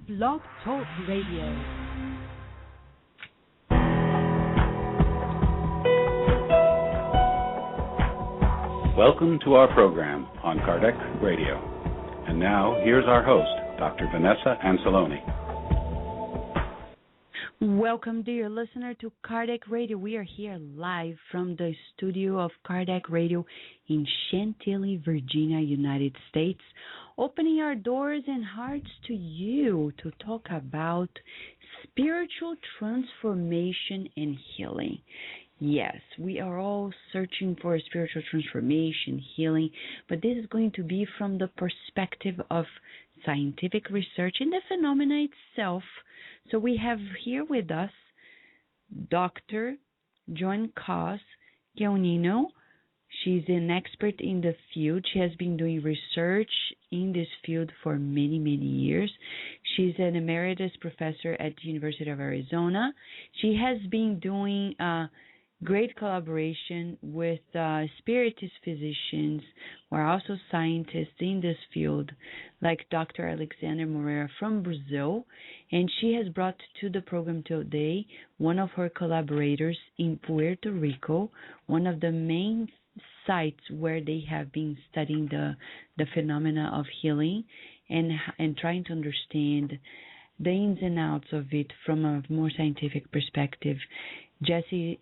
Blog Talk Radio. Welcome to our program on Kardec Radio. And now, here's our host, Dr. Vanessa Anceloni. Welcome, dear listener, to Kardec Radio. We are here live from the studio of Kardec Radio in Chantilly, Virginia, United States, opening our doors and hearts to you to talk about spiritual transformation and healing. Yes, we are all searching for spiritual transformation, healing, but this is going to be from the perspective of scientific research in the phenomena itself. So we have here with us Dr. Joan Cos Queonino. She's an expert in the field. She has been doing research in this field for many, many years. She's an emeritus professor at the University of Arizona. She has been doing great collaboration with spiritist physicians who are also scientists in this field, like Dr. Alexander Moreira from Brazil. And she has brought to the program today one of her collaborators in Puerto Rico, one of the main sites where they have been studying the phenomena of healing and trying to understand the ins and outs of it from a more scientific perspective. Jesse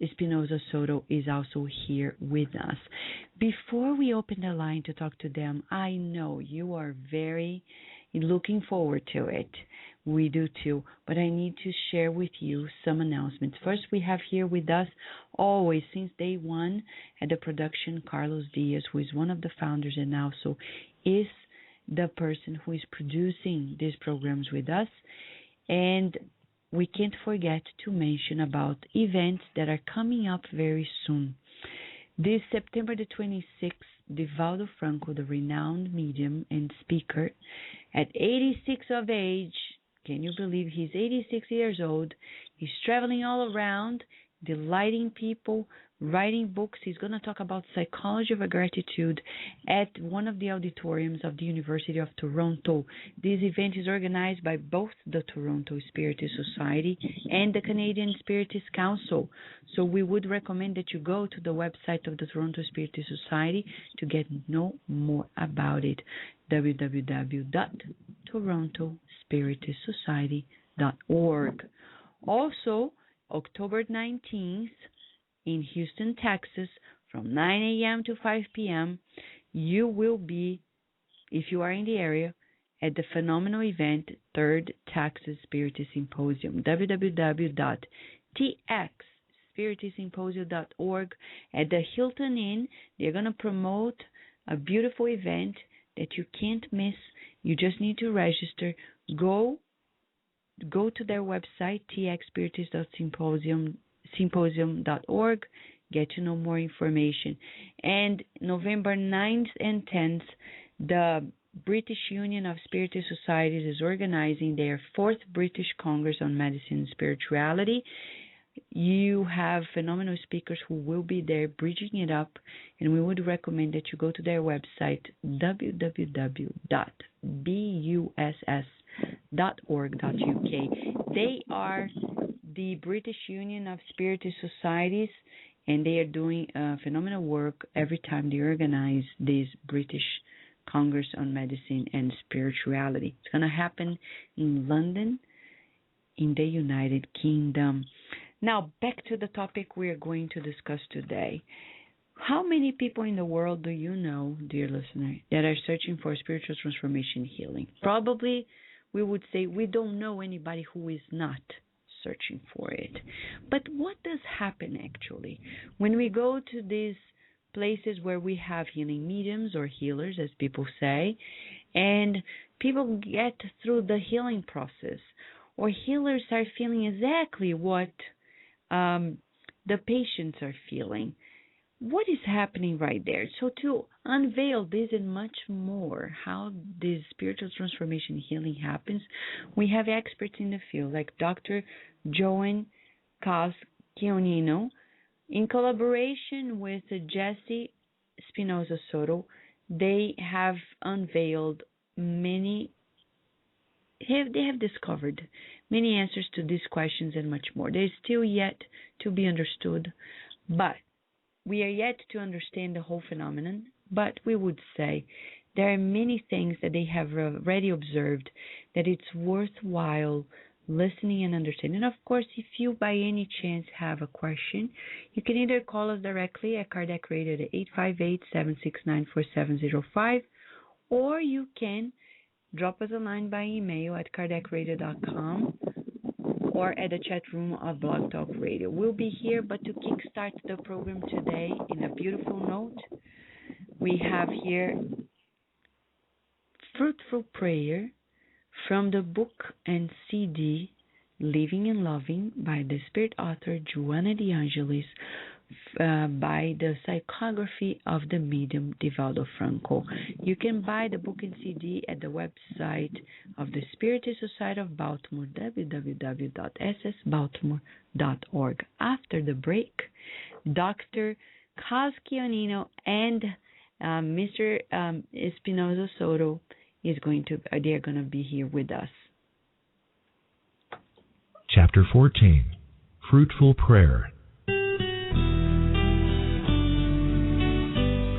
Espinosa Soto is also here with us. Before we open the line to talk to them, I know you are very looking forward to it. We do too, but I need to share with you some announcements. First, we have here with us, always since day one at the production, Carlos Diaz, who is one of the founders and also is the person who is producing these programs with us. And we can't forget to mention about events that are coming up very soon. This September the 26th, Divaldo Franco, the renowned medium and speaker, at 86 of age, can you believe he's 86 years old? He's traveling all around, delighting people, writing books. He's going to talk about psychology of gratitude at one of the auditoriums of the University of Toronto. This event is organized by both the Toronto Spiritist Society and the Canadian Spiritist Council. So we would recommend that you go to the website of the Toronto Spiritist Society to get know more about it. www.torontospiritists.org. Also, October 19th, in Houston, Texas, from 9 a.m. to 5 p.m., you will be, if you are in the area, at the phenomenal event, Third Texas Spiritist Symposium, www.txspiritistsymposium.org. At the Hilton Inn, they're going to promote a beautiful event that you can't miss. You just need to register. Go to their website, txspiritistsymposium.org, get to know more information. And November 9th and 10th, the British Union of Spiritist Societies is organizing their 4th British Congress on Medicine and Spirituality. You have phenomenal speakers who will be there bridging it up, and we would recommend that you go to their website, www.buss.org.uk. They are the British Union of Spiritist Societies, and they are doing phenomenal work every time they organize this British Congress on Medicine and Spirituality. It's going to happen in London, in the United Kingdom. Now, back to the topic we are going to discuss today. How many people in the world do you know, dear listener, that are searching for spiritual transformation healing? Probably we would say we don't know anybody who is not searching for it. But what does happen actually when we go to these places where we have healing mediums or healers, as people say, and people get through the healing process, or healers are feeling exactly what the patients are feeling? What is happening right there? So to unveil this and much more, how this spiritual transformation healing happens, we have experts in the field like Dr. Joan Cos Queonino, in collaboration with Jesse Espinosa Soto. They have unveiled many they have discovered many answers to these questions and much more. They're still yet to be understood, but we are yet to understand the whole phenomenon. But we would say there are many things that they have already observed that it's worthwhile listening and understanding. And of course, if you by any chance have a question, you can either call us directly at Kardec Radio at 858-769-4705, or you can drop us a line by email at kardecradio.com or at the chat room of Blog Talk Radio. We'll be here, but to kickstart the program today in a beautiful note, we have here Fruitful Prayer from the book and CD Living and Loving by the spirit author Joana de Angelis, by the psychography of the medium Divaldo Franco. You can buy the book and CD at the website of the Spiritist Society of Baltimore, www.ssbaltimore.org. After the break, Dr. Cascianino and Mr. Espinosa Soto they're going to be here with us. Chapter 14, Fruitful Prayer.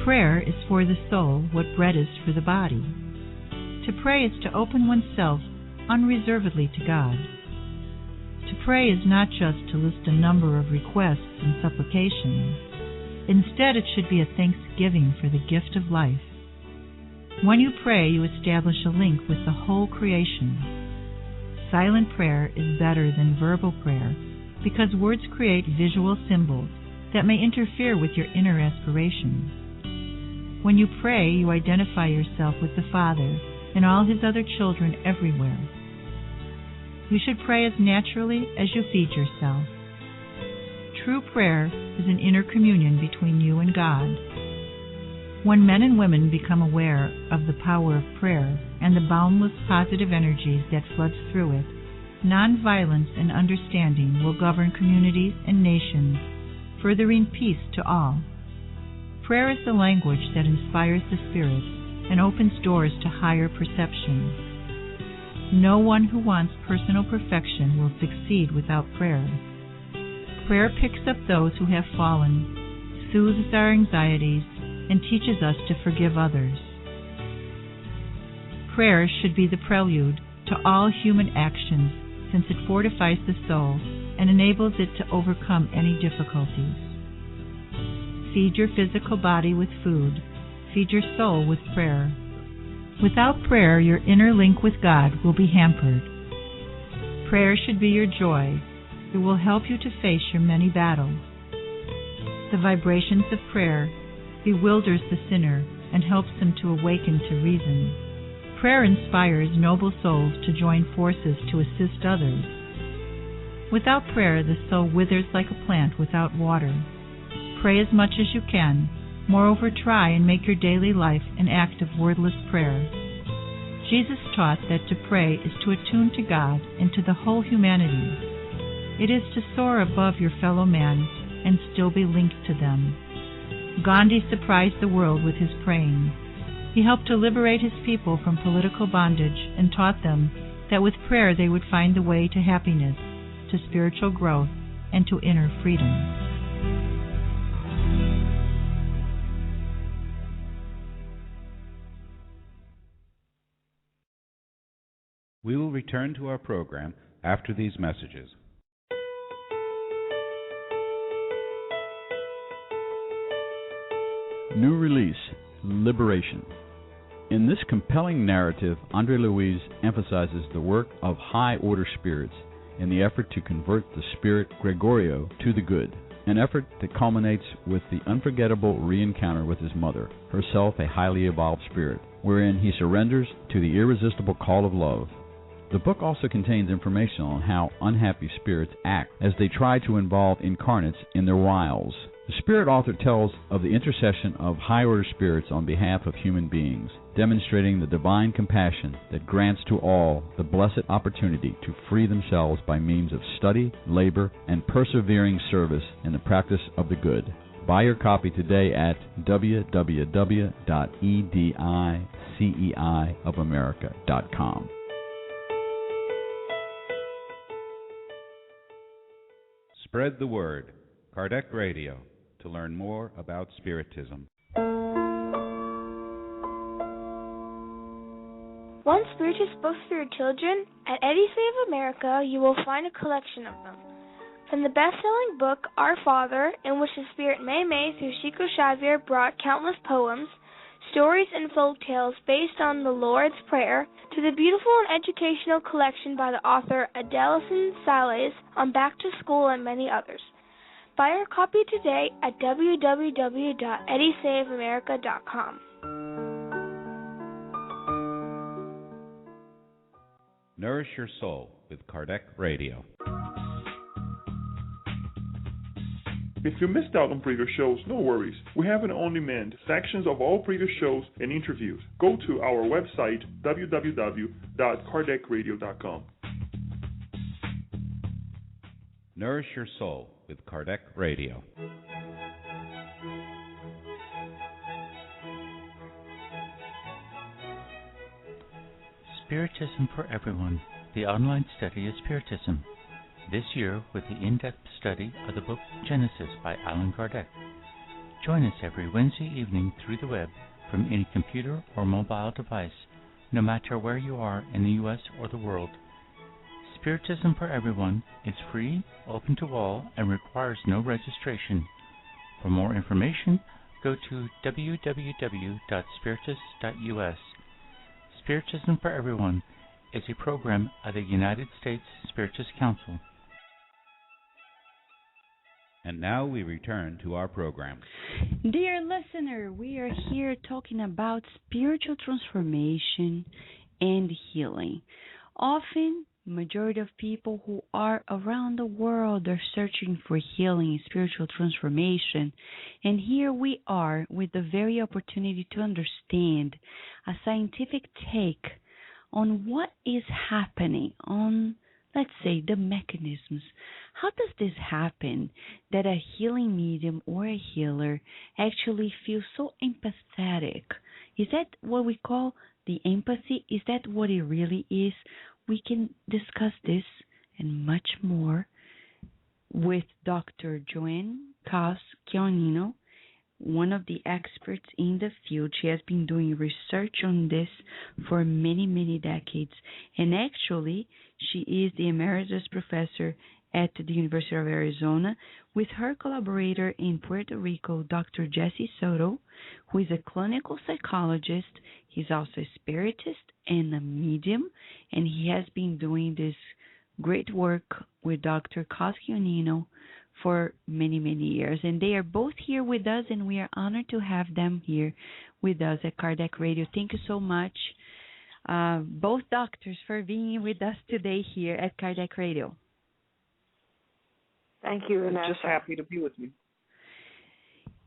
Prayer is for the soul what bread is for the body. To pray is to open oneself unreservedly to God. To pray is not just to list a number of requests and supplications. Instead, it should be a thanksgiving for the gift of life. When you pray, you establish a link with the whole creation. Silent prayer is better than verbal prayer because words create visual symbols that may interfere with your inner aspirations. When you pray, you identify yourself with the Father and all His other children everywhere. You should pray as naturally as you feed yourself. True prayer is an inner communion between you and God. When men and women become aware of the power of prayer and the boundless positive energies that flood through it, nonviolence and understanding will govern communities and nations, furthering peace to all. Prayer is the language that inspires the spirit and opens doors to higher perception. No one who wants personal perfection will succeed without prayer. Prayer picks up those who have fallen, soothes our anxieties, and teaches us to forgive others. Prayer should be the prelude to all human actions since it fortifies the soul and enables it to overcome any difficulties. Feed your physical body with food. Feed your soul with prayer. Without prayer, your inner link with God will be hampered. Prayer should be your joy. It will help you to face your many battles. The vibrations of prayer bewilders the sinner and helps them to awaken to reason. Prayer inspires noble souls to join forces to assist others. Without prayer, the soul withers like a plant without water. Pray as much as you can. Moreover, try and make your daily life an act of wordless prayer. Jesus taught that to pray is to attune to God and to the whole humanity. It is to soar above your fellow man and still be linked to them. Gandhi surprised the world with his praying. He helped to liberate his people from political bondage and taught them that with prayer they would find the way to happiness, to spiritual growth, and to inner freedom. We will return to our program after these messages. New release, Liberation. In this compelling narrative, Andre Luiz emphasizes the work of high-order spirits in the effort to convert the spirit Gregorio to the good, an effort that culminates with the unforgettable re-encounter with his mother, herself a highly evolved spirit, wherein he surrenders to the irresistible call of love. The book also contains information on how unhappy spirits act as they try to involve incarnates in their wiles. The spirit author tells of the intercession of high-order spirits on behalf of human beings, demonstrating the divine compassion that grants to all the blessed opportunity to free themselves by means of study, labor, and persevering service in the practice of the good. Buy your copy today at www.ediceiofamerica.com. Spread the word. Kardec Radio, to learn more about Spiritism. Want spirituous books for your children? At Eddie Save America, you will find a collection of them. From the best-selling book, Our Father, in which the spirit May through Chico Xavier brought countless poems, stories, and folk tales based on the Lord's Prayer, to the beautiful and educational collection by the author Adelson Sales on Back to School and many others. Buy your copy today at www.eddiesaveamerica.com. Nourish your soul with Kardec Radio. If you missed out on previous shows, no worries. We have an on-demand sections of all previous shows and interviews. Go to our website, www.kardecradio.com. Nourish your soul with Kardec Radio. Spiritism for Everyone, the online study of Spiritism. This year with the in-depth study of the book Genesis by Allan Kardec. Join us every Wednesday evening through the web from any computer or mobile device, no matter where you are in the U.S. or the world. Spiritism for Everyone is free, open to all, and requires no registration. For more information, go to www.spiritus.us. Spiritism for Everyone is a program of the United States Spiritist Council. And now we return to our program. Dear listener, we are here talking about spiritual transformation and healing. Often, majority of people who are around the world are searching for healing and spiritual transformation. And here we are with the very opportunity to understand a scientific take on what is happening, on, let's say, the mechanisms. How does this happen that a healing medium or a healer actually feels so empathetic? Is that what we call the empathy? Is that what it really is? We can discuss this and much more with Dr. Joanne Kos-Keonino, one of the experts in the field. She has been doing research on this for many, many decades. And actually, she is the emeritus professor at the University of Arizona with her collaborator in Puerto Rico, Dr. Jesse Soto, who is a clinical psychologist. He's also a spiritist and a medium, and he has been doing this great work with Dr. Kos-Keonino for many, many years. And they are both here with us, and we are honored to have them here with us at Kardec Radio. Thank you so much, both doctors, for being with us today here at Kardec Radio. Thank you, Vanessa. I'm just happy to be with you.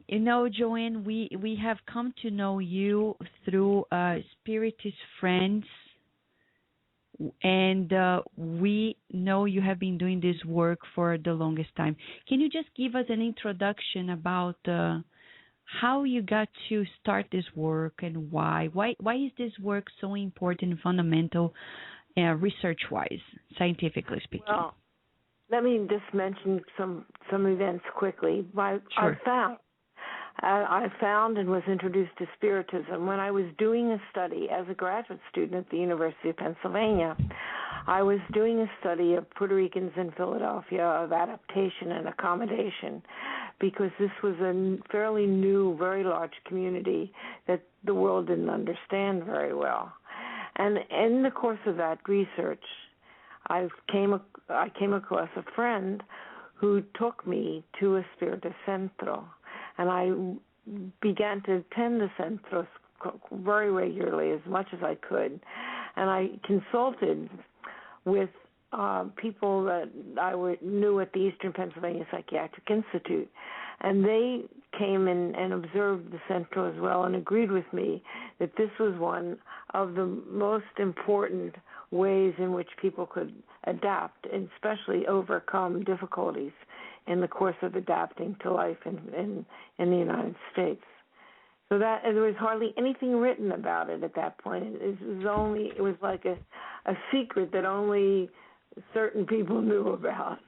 You know, Joanne, we have come to know you through Spiritist friends, and we know you have been doing this work for the longest time. Can you just give us an introduction about how you got to start this work and why? Why is this work so important and fundamental, research-wise, scientifically speaking? Well, let me just mention some events quickly. Sure. I found and was introduced to Spiritism when I was doing a study as a graduate student at the University of Pennsylvania. I was doing a study of Puerto Ricans in Philadelphia, of adaptation and accommodation, because this was a fairly new, very large community that the world didn't understand very well. And in the course of that research, I came across a friend who took me to a Spiritist Centro, and I began to attend the centros very regularly, as much as I could, and I consulted with people that I knew at the Eastern Pennsylvania Psychiatric Institute, and they came in and observed the centro as well and agreed with me that this was one of the most important ways in which people could adapt and especially overcome difficulties in the course of adapting to life in the United States. So that there was hardly anything written about it at that point. It was like a secret that only certain people knew about.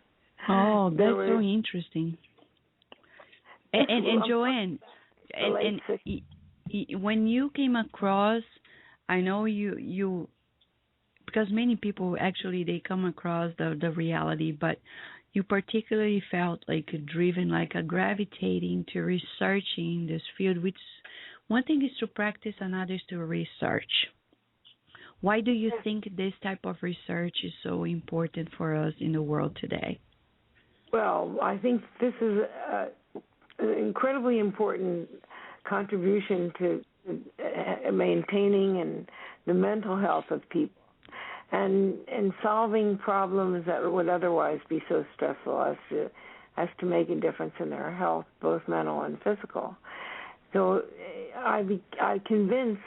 Oh, that's so interesting. And Joanne, when you came across, I know you because many people actually they come across the reality, but you particularly felt like driven, like gravitating to researching this field, which one thing is to practice, another is to research. Why do you think this type of research is so important for us in the world today? Well, I think this is an incredibly important contribution to maintaining and the mental health of people and solving problems that would otherwise be so stressful as to make a difference in their health, both mental and physical. So I convinced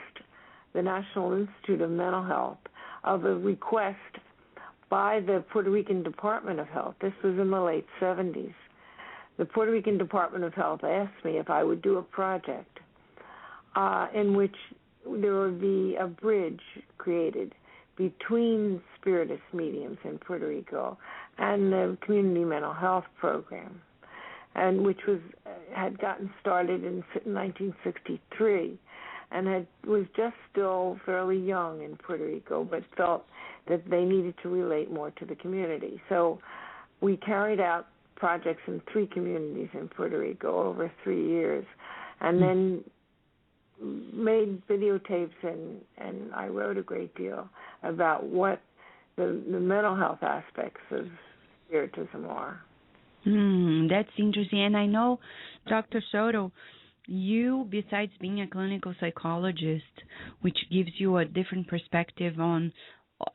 the National Institute of Mental Health of a request by the Puerto Rican Department of Health. This was in the late 70s. The Puerto Rican Department of Health asked me if I would do a project in which there would be a bridge created between spiritist mediums in Puerto Rico and the community mental health program, and which had gotten started in 1963 and was just still fairly young in Puerto Rico, but felt that they needed to relate more to the community. So we carried out projects in 3 communities in Puerto Rico over 3 years, and then made videotapes, and I wrote a great deal about what the mental health aspects of spiritism are. That's interesting. And I know, Dr. Soto, you, besides being a clinical psychologist, which gives you a different perspective on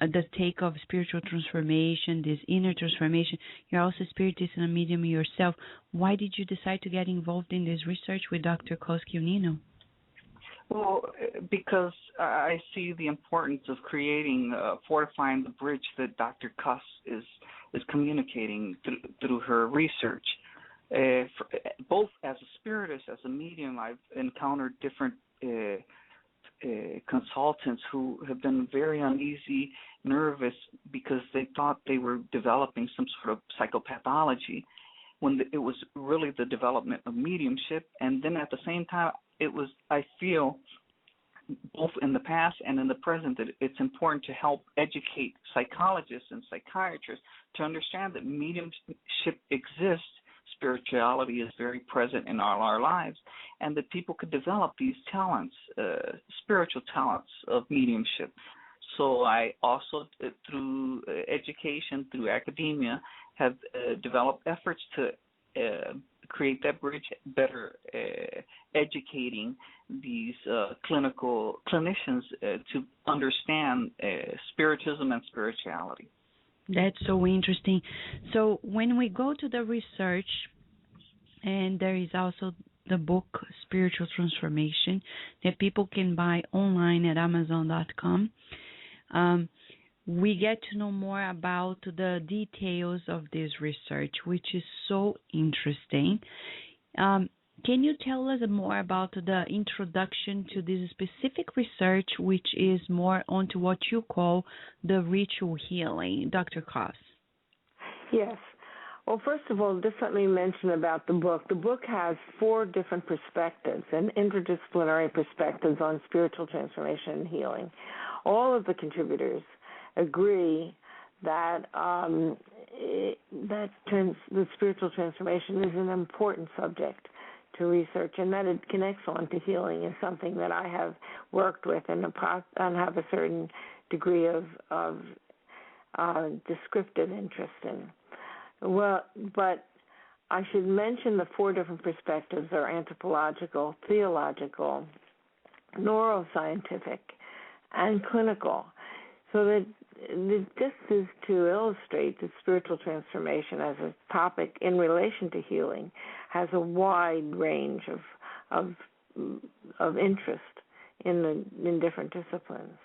the take of spiritual transformation, this inner transformation, you're also a spiritist and a medium yourself. Why did you decide to get involved in this research with Dr. Cosquionino? Well, because I see the importance of creating, fortifying the bridge that Dr. Cuss is communicating through her research. Both as a spiritist, as a medium, I've encountered different consultants who have been very uneasy, nervous, because they thought they were developing some sort of psychopathology, when it was really the development of mediumship. And then at the same time, it was, I feel, both in the past and in the present, that it's important to help educate psychologists and psychiatrists to understand that mediumship exists, spirituality is very present in all our lives, and that people could develop these talents, spiritual talents of mediumship. So I also, through education, through academia, have developed efforts to create that bridge, better educating these clinicians to understand spiritism and spirituality. That's so interesting. So when we go to the research, and there is also the book Spiritual Transformation that people can buy online at Amazon.com, we get to know more about the details of this research, which is so interesting. Can you tell us more about the introduction to this specific research, which is more onto what you call the ritual healing, Dr. Koss? Yes. Well, first of all, just let me mention about the book. The book has 4 different perspectives and interdisciplinary perspectives on spiritual transformation and healing. All of the contributors agree that the spiritual transformation is an important subject to research, and that it connects on to healing is something that I have worked with and have a certain degree of descriptive interest in. Well, but I should mention the 4 different perspectives are anthropological, theological, neuroscientific, and clinical. So that this is to illustrate that spiritual transformation as a topic in relation to healing has a wide range of interest in different disciplines.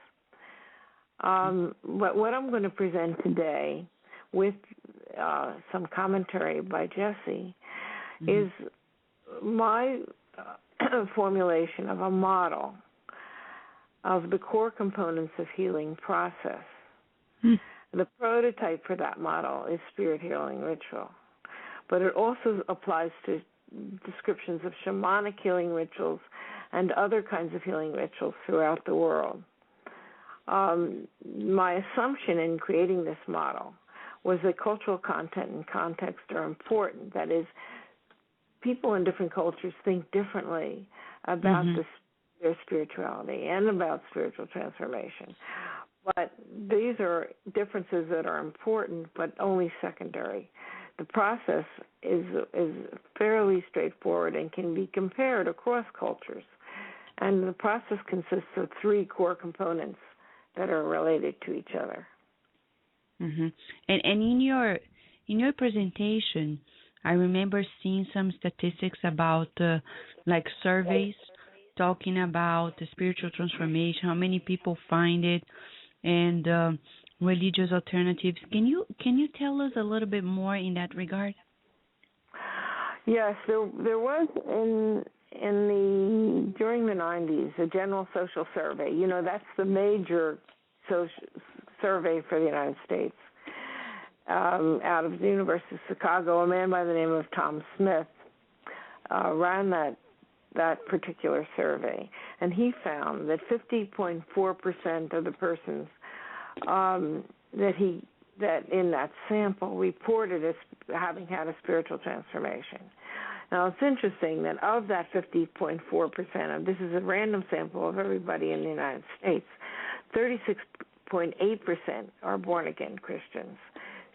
But what I'm going to present today, with some commentary by Jesse, is my formulation of a model of the core components of healing process. The prototype for that model is Spirit Healing Ritual. but it also applies to descriptions of shamanic healing rituals and other kinds of healing rituals throughout the world. My assumption in creating this model was that cultural content and context are important. That is, people in different cultures think differently about their spirituality and about spiritual transformation. But these are differences that are important, but only secondary. The process is fairly straightforward and can be compared across cultures. And the process consists of 3 core components that are related to each other. And in your presentation, I remember seeing some statistics about like surveys talking about the spiritual transformation, how many people find it, and religious alternatives. Can you tell us a little bit more in that regard? Yes, there was during the 90s a general social survey. You know, that's the major social survey for the United States. Out of the University of Chicago, a man by the name of Tom Smith ran that particular survey, and he found that 50.4% of the persons that in that sample reported as having had a spiritual transformation. Now, it's interesting that of that 50.4%, this is a random sample of everybody in the United States, 36.8% are born-again Christians.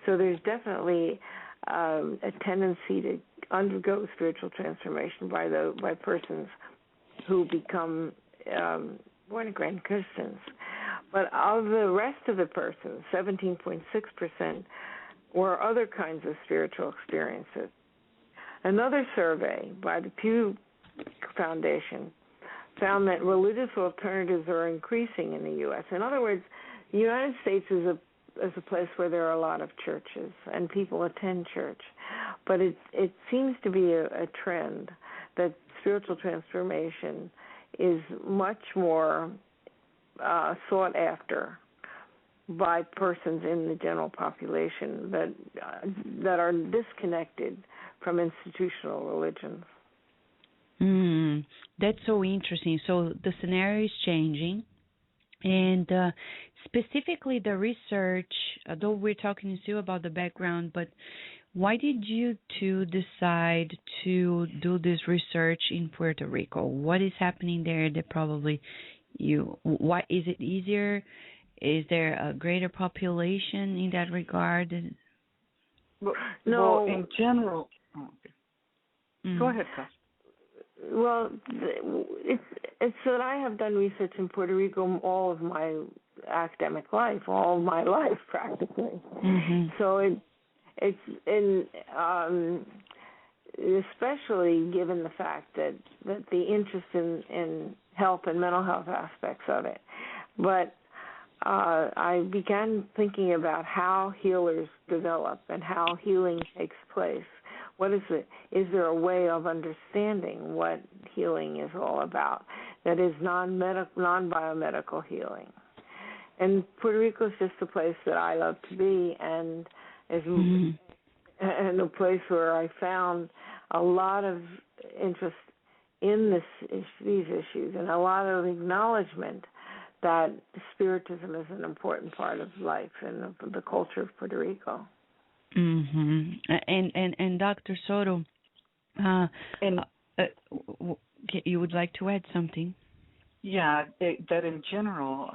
So there's definitely a tendency to undergo spiritual transformation by persons who become born-again Christians. But of the rest of the persons, 17.6% were other kinds of spiritual experiences. Another survey by the Pew Foundation found that religious alternatives are increasing in the U.S. In other words, the United States is a place where there are a lot of churches and people attend church. But it seems to be a trend that spiritual transformation is much more sought after by persons in the general population that are disconnected from institutional religions. That's so interesting. So the scenario is changing, and specifically the research, although we're talking still about the background, but why did you two decide to do this research in Puerto Rico? What is happening there that probably why is it easier? Is there a greater population in that regard? Well, in general... Oh, okay. Go ahead, Cass. Well, it's that I have done research in Puerto Rico all of my academic life, all of my life practically. So it's especially given the fact that the interest in health and mental health aspects of it. But I began thinking about how healers develop and how healing takes place. What is it? Is there a way of understanding what healing is all about that is non-biomedical healing? And Puerto Rico is just a place that I love to be, and is and a place where I found a lot of interest in these issues and a lot of acknowledgement that spiritism is an important part of life and of the culture of Puerto Rico. And Dr. Soto, you would like to add something? Yeah, that in general,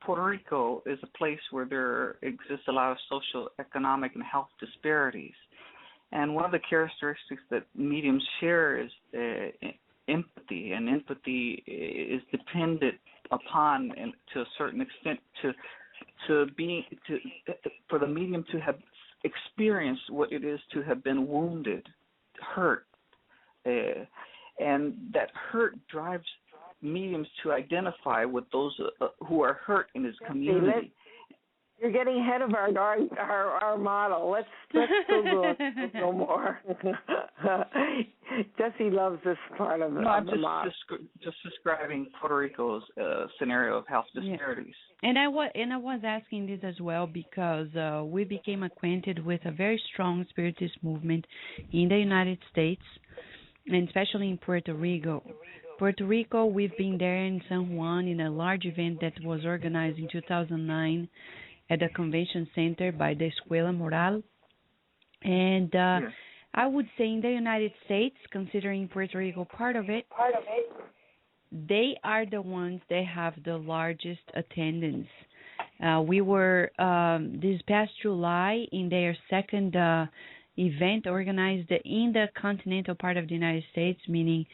Puerto Rico is a place where there exists a lot of social, economic, and health disparities. And one of the characteristics that mediums share is empathy, and empathy is dependent upon, and to a certain extent, for the medium to have experienced what it is to have been wounded, hurt, and that hurt drives mediums to identify with those who are hurt in his community. You're getting ahead of our model. Let's go more. Jesse loves this part of the I'm model. just describing Puerto Rico's scenario of health disparities. Yeah. And I was asking this as well because we became acquainted with a very strong Spiritist movement in the United States, and especially in Puerto Rico. Puerto Rico, we've been there in San Juan in a large event that was organized in 2009 at the convention center by the Escuela Moral. And I would say in the United States, considering Puerto Rico part of it, they are the ones that have the largest attendance. We were, this past July, in their second event organized in the continental part of the United States, meaning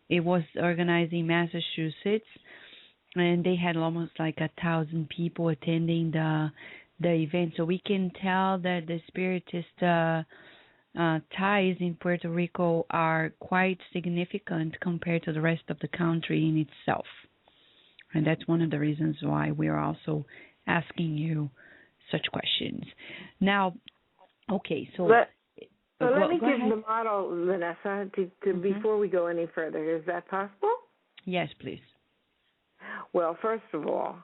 it was organized in Massachusetts, and they had almost like 1,000 people attending the event. So we can tell that the Spiritist ties in Puerto Rico are quite significant compared to the rest of the country in itself. And that's one of the reasons why we are also asking you such questions. Now, okay, so... let me give the model, Vanessa, before we go any further. Is that possible? Yes, please. Well, first of all,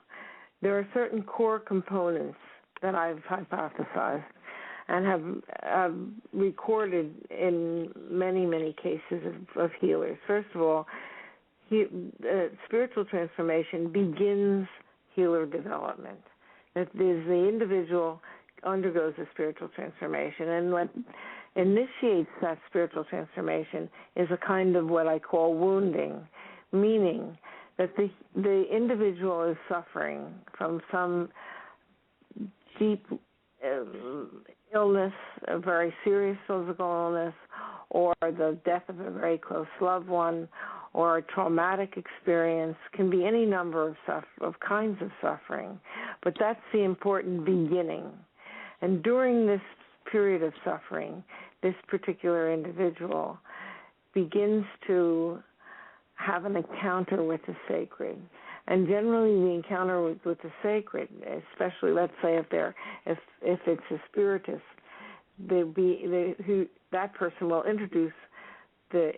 there are certain core components that I've hypothesized and have recorded in many, many cases of healers. First of all, spiritual transformation begins healer development. That is, the individual undergoes a spiritual transformation, and what initiates that spiritual transformation is a kind of what I call wounding, meaning that the individual is suffering from some deep illness, a very serious physical illness, or the death of a very close loved one, or a traumatic experience. Can be any number of kinds of suffering, but that's the important beginning. And during this period of suffering, this particular individual begins to have an encounter with the sacred. And generally the encounter with the sacred, especially let's say if it's a spiritist, that person will introduce the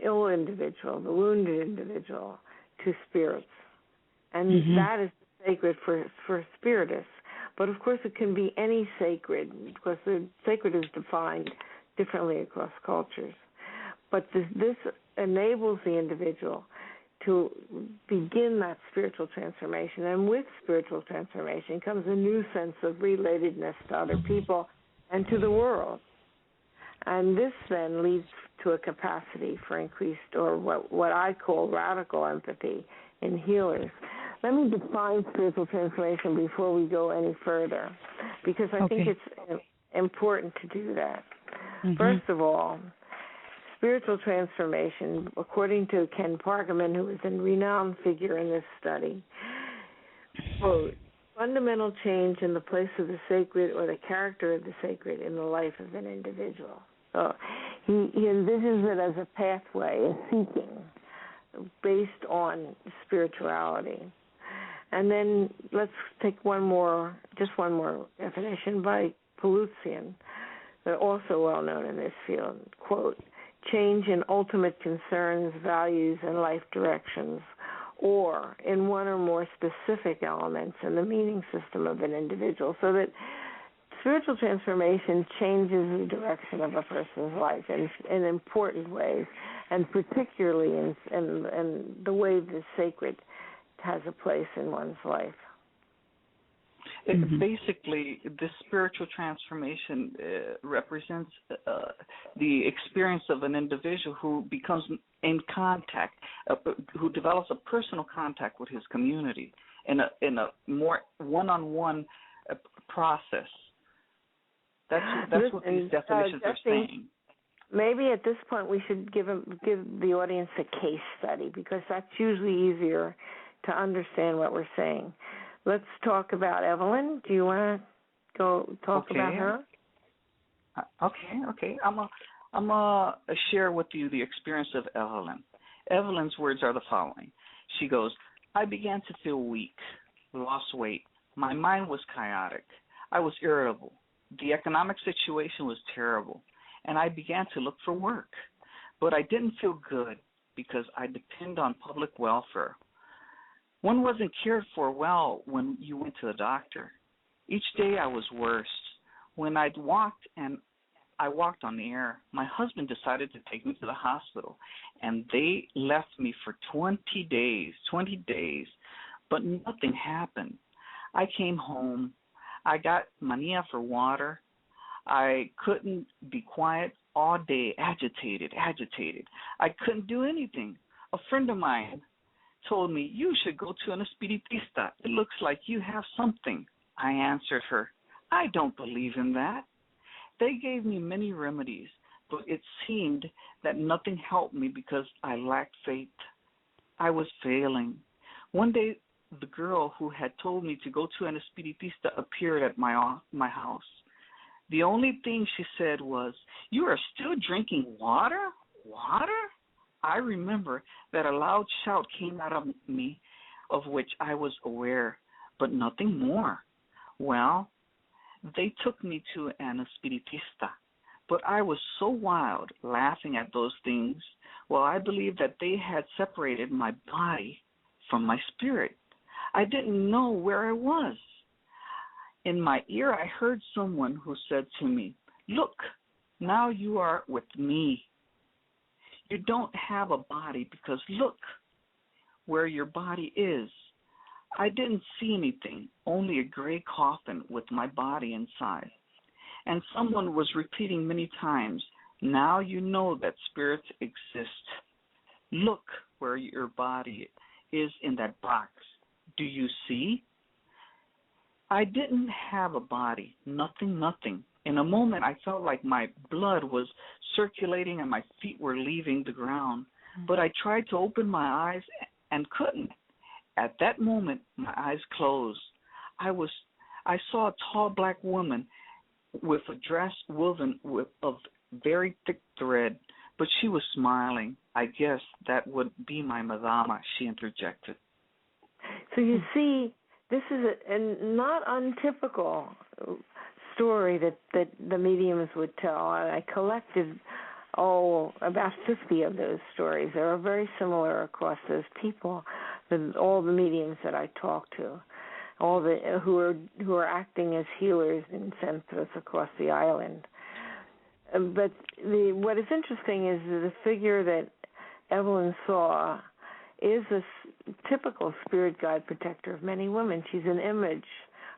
ill individual, the wounded individual, to spirits. And that is sacred for spiritists. But of course it can be any sacred, because the sacred is defined differently across cultures. But this enables the individual to begin that spiritual transformation. And with spiritual transformation comes a new sense of relatedness to other people and to the world. And this then leads to a capacity for increased, or what I call radical empathy in healers. Let me define spiritual transformation before we go any further, because I think it's important to do that. First of all, spiritual transformation, according to Ken Parkerman, who is a renowned figure in this study, quote, fundamental change in the place of the sacred or the character of the sacred in the life of an individual. So he envisions it as a pathway, a seeking, based on spirituality. And then let's take one more definition by Paluzian, also well known in this field. Quote, change in ultimate concerns, values, and life directions, or in one or more specific elements in the meaning system of an individual, so that spiritual transformation changes the direction of a person's life in important ways, and particularly in the way the sacred has a place in one's life. Basically, this spiritual transformation represents the experience of an individual who becomes in contact, who develops a personal contact with his community in a more one-on-one process. That's what these definitions are saying. Maybe at this point we should give the audience a case study, because that's usually easier to understand what we're saying. Let's talk about Evelyn. Do you want to go talk about her? Okay. I'm gonna share with you the experience of Evelyn. Evelyn's words are the following. She goes, I began to feel weak, lost weight. My mind was chaotic. I was irritable. The economic situation was terrible, and I began to look for work. but I didn't feel good because I depend on public welfare. One wasn't cared for well when you went to the doctor. Each day I was worse. When I walked on the air, my husband decided to take me to the hospital, and they left me for 20 days, but nothing happened. I came home. I got mania for water. I couldn't be quiet all day, agitated. I couldn't do anything. A friend of mine told me, you should go to an espiritista. It looks like you have something. I answered her, I don't believe in that. They gave me many remedies, but it seemed that nothing helped me because I lacked faith. I was failing. One day, the girl who had told me to go to an espiritista appeared at my house. The only thing she said was, you are still drinking water? Water? I remember that a loud shout came out of me, of which I was aware, but nothing more. Well, they took me to an espiritista, but I was so wild, laughing at those things. Well, I believed that they had separated my body from my spirit. I didn't know where I was. In my ear, I heard someone who said to me, look, now you are with me. You don't have a body because look where your body is. I didn't see anything, only a gray coffin with my body inside. And someone was repeating many times, now you know that spirits exist. Look where your body is in that box. Do you see? I didn't have a body, nothing. In a moment, I felt like my blood was circulating and my feet were leaving the ground. But I tried to open my eyes and couldn't. At that moment, my eyes closed. I saw a tall black woman with a dress woven of very thick thread, but she was smiling. I guess that would be my madama, she interjected. So you see, this is a not untypical story that the mediums would tell. I collected, about 50 of those stories. They are very similar across those people, all the mediums that I talked to, all the who are acting as healers in centers across the island. But what is interesting is the figure that Evelyn saw is a typical spirit guide protector of many women. She's an image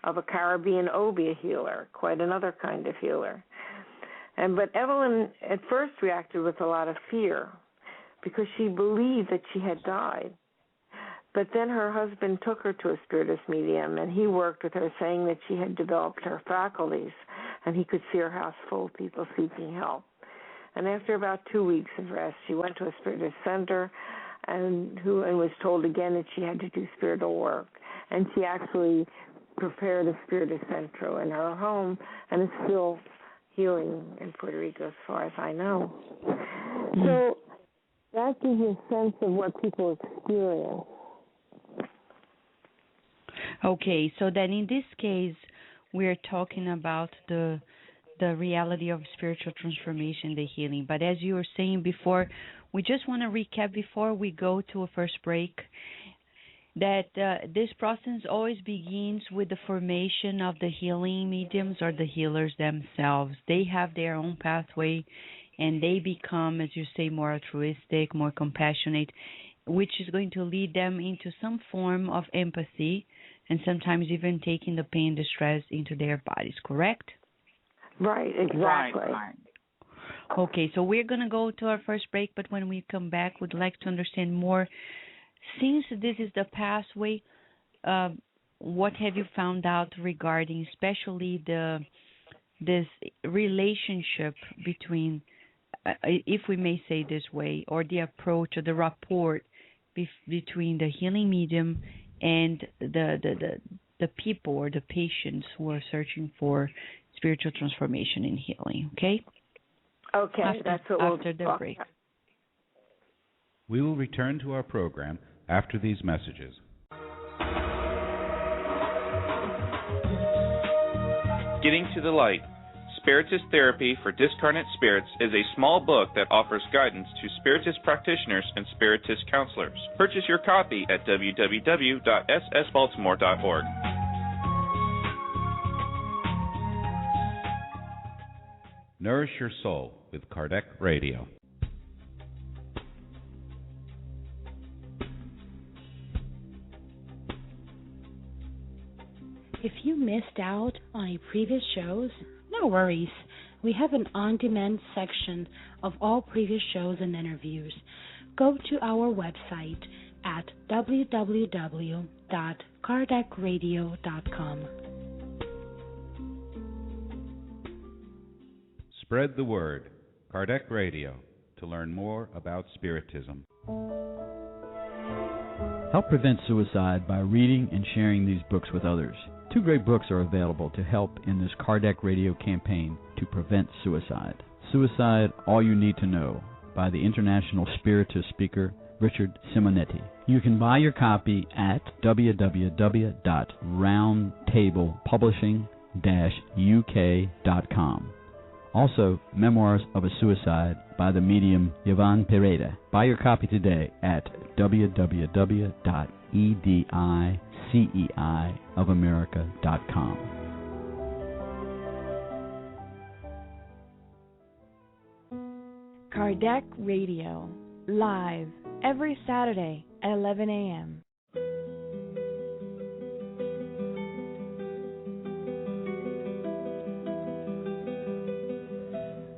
of a Caribbean Obeah healer, quite another kind of healer. But Evelyn at first reacted with a lot of fear because she believed that she had died. But then her husband took her to a spiritist medium, and he worked with her, saying that she had developed her faculties, and he could see her house full of people seeking help. And after about 2 weeks of rest, she went to a spiritist center and was told again that she had to do spiritual work. And she actually prepared a spiritist center in her home, and is still healing in Puerto Rico as far as I know. So that gives you a sense of what people experience. Okay, so then in this case, we're talking about the reality of spiritual transformation, the healing. But as you were saying before, we just want to recap before we go to a first break that this process always begins with the formation of the healing mediums or the healers themselves. They have their own pathway, and they become, as you say, more altruistic, more compassionate, which is going to lead them into some form of empathy and sometimes even taking the pain and distress into their bodies, correct? Right, exactly. Right. Okay, so we're going to go to our first break, but when we come back, we'd like to understand more. Since this is the pathway, what have you found out regarding especially this relationship between, if we may say this way, or the approach or the rapport between the healing medium and the people or the patients who are searching for spiritual transformation and healing, okay? Okay, that's what we'll after the break. We will return to our program after these messages. Getting to the light. Spiritist Therapy for Discarnate Spirits is a small book that offers guidance to Spiritist practitioners and Spiritist counselors. Purchase your copy at www.ssbaltimore.org. Nourish Your Soul with Kardec Radio. If you missed out on a previous shows, no worries. We have an on-demand section of all previous shows and interviews. Go to our website at www.kardecradio.com. Spread the word. Kardec Radio, to learn more about Spiritism. Help prevent suicide by reading and sharing these books with others. 2 great books are available to help in this Kardec Radio campaign to prevent suicide. Suicide, All You Need to Know, by the international Spiritist speaker Richard Simonetti. You can buy your copy at www.roundtablepublishing-uk.com. Also, Memoirs of a Suicide by the medium Yvonne Pereda. Buy your copy today at www.ediceiofamerica.com. Kardec Radio, live every Saturday at 11 a.m.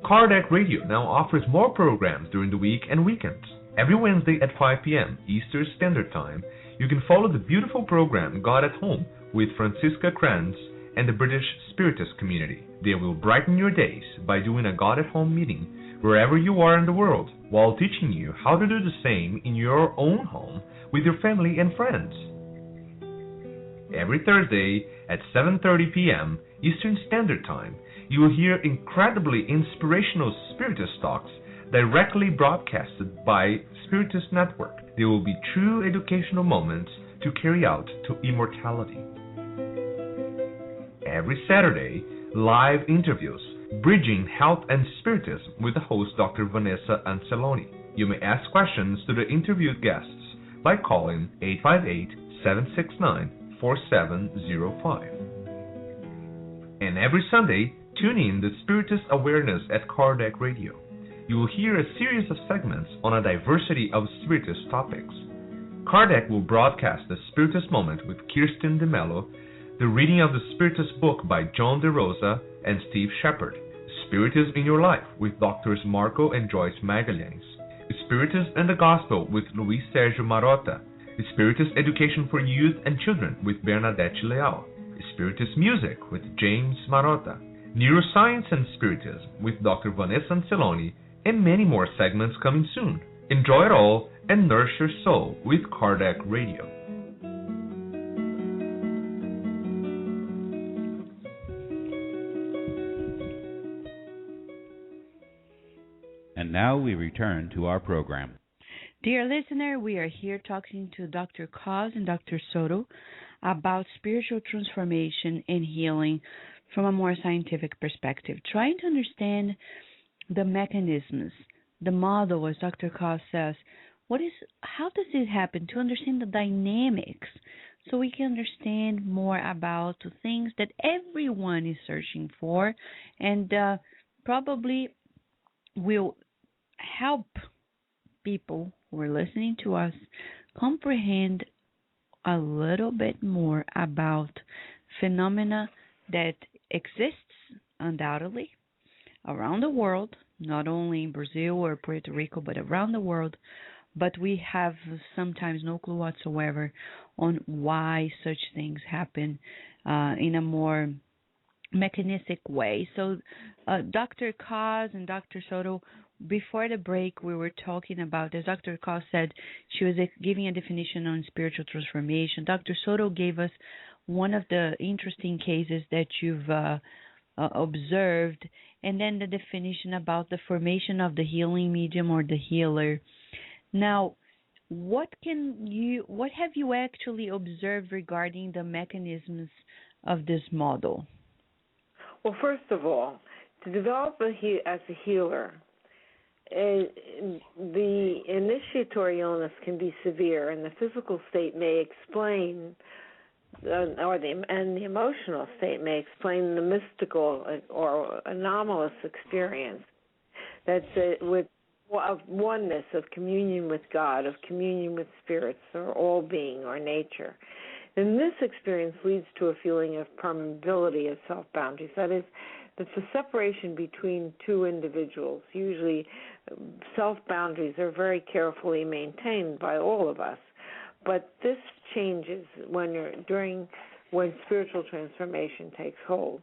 Kardec Radio now offers more programs during the week and weekends. Every Wednesday at 5 p.m. Eastern Standard Time, you can follow the beautiful program God at Home with Francisca Kranz and the British Spiritist community. They will brighten your days by doing a God at Home meeting wherever you are in the world, while teaching you how to do the same in your own home with your family and friends. Every Thursday at 7:30 p.m. Eastern Standard Time, you will hear incredibly inspirational Spiritist talks directly broadcasted by Spiritist Network. They will be true educational moments to carry out to immortality. Every Saturday, live interviews, Bridging Health and Spiritism with the host Dr. Vanessa Anceloni. You may ask questions to the interviewed guests by calling 858-769-4705. And every Sunday, tune in to Spiritist Awareness at Kardec Radio. You will hear a series of segments on a diversity of Spiritist topics. Kardec will broadcast the Spiritist Moment with Kirsten DeMello, the reading of the Spiritist book by John DeRosa and Steve Shepard, Spiritism in Your Life with Drs. Marco and Joyce Magalhães, Spiritism and the Gospel with Luis Sergio Marotta, Spiritist Education for Youth and Children with Bernadette Leal, Spiritist Music with James Marotta, Neuroscience and Spiritism with Dr. Vanessa Anceloni, and many more segments coming soon. Enjoy it all and nourish your soul with Kardec Radio. And now we return to our program. Dear listener, we are here talking to Dr. Cos and Dr. Soto about spiritual transformation and healing from a more scientific perspective, trying to understand the mechanisms, the model, as Dr. Cos says. How does it happen, to understand the dynamics so we can understand more about the things that everyone is searching for, and probably will help people who are listening to us comprehend a little bit more about phenomena that exists undoubtedly around the world, not only in Brazil or Puerto Rico, but around the world. But we have sometimes no clue whatsoever on why such things happen in a more mechanistic way. So Dr. Cos and Dr. Soto, before the break, we were talking about, as Dr. Cos said, she was giving a definition on spiritual transformation. Dr. Soto gave us one of the interesting cases that you've observed, and then the definition about the formation of the healing medium or the healer. Now, what have you actually observed regarding the mechanisms of this model? Well, first of all, To develop as a healer, the initiatory illness can be severe, and the physical state may explain, and the emotional state may explain the mystical or anomalous experience that's of oneness, of communion with God, of communion with spirits, or all being, or nature. And this experience leads to a feeling of permeability of self-boundaries. That is, it's a separation between two individuals. Usually self-boundaries are very carefully maintained by all of us. But this changes when spiritual transformation takes hold.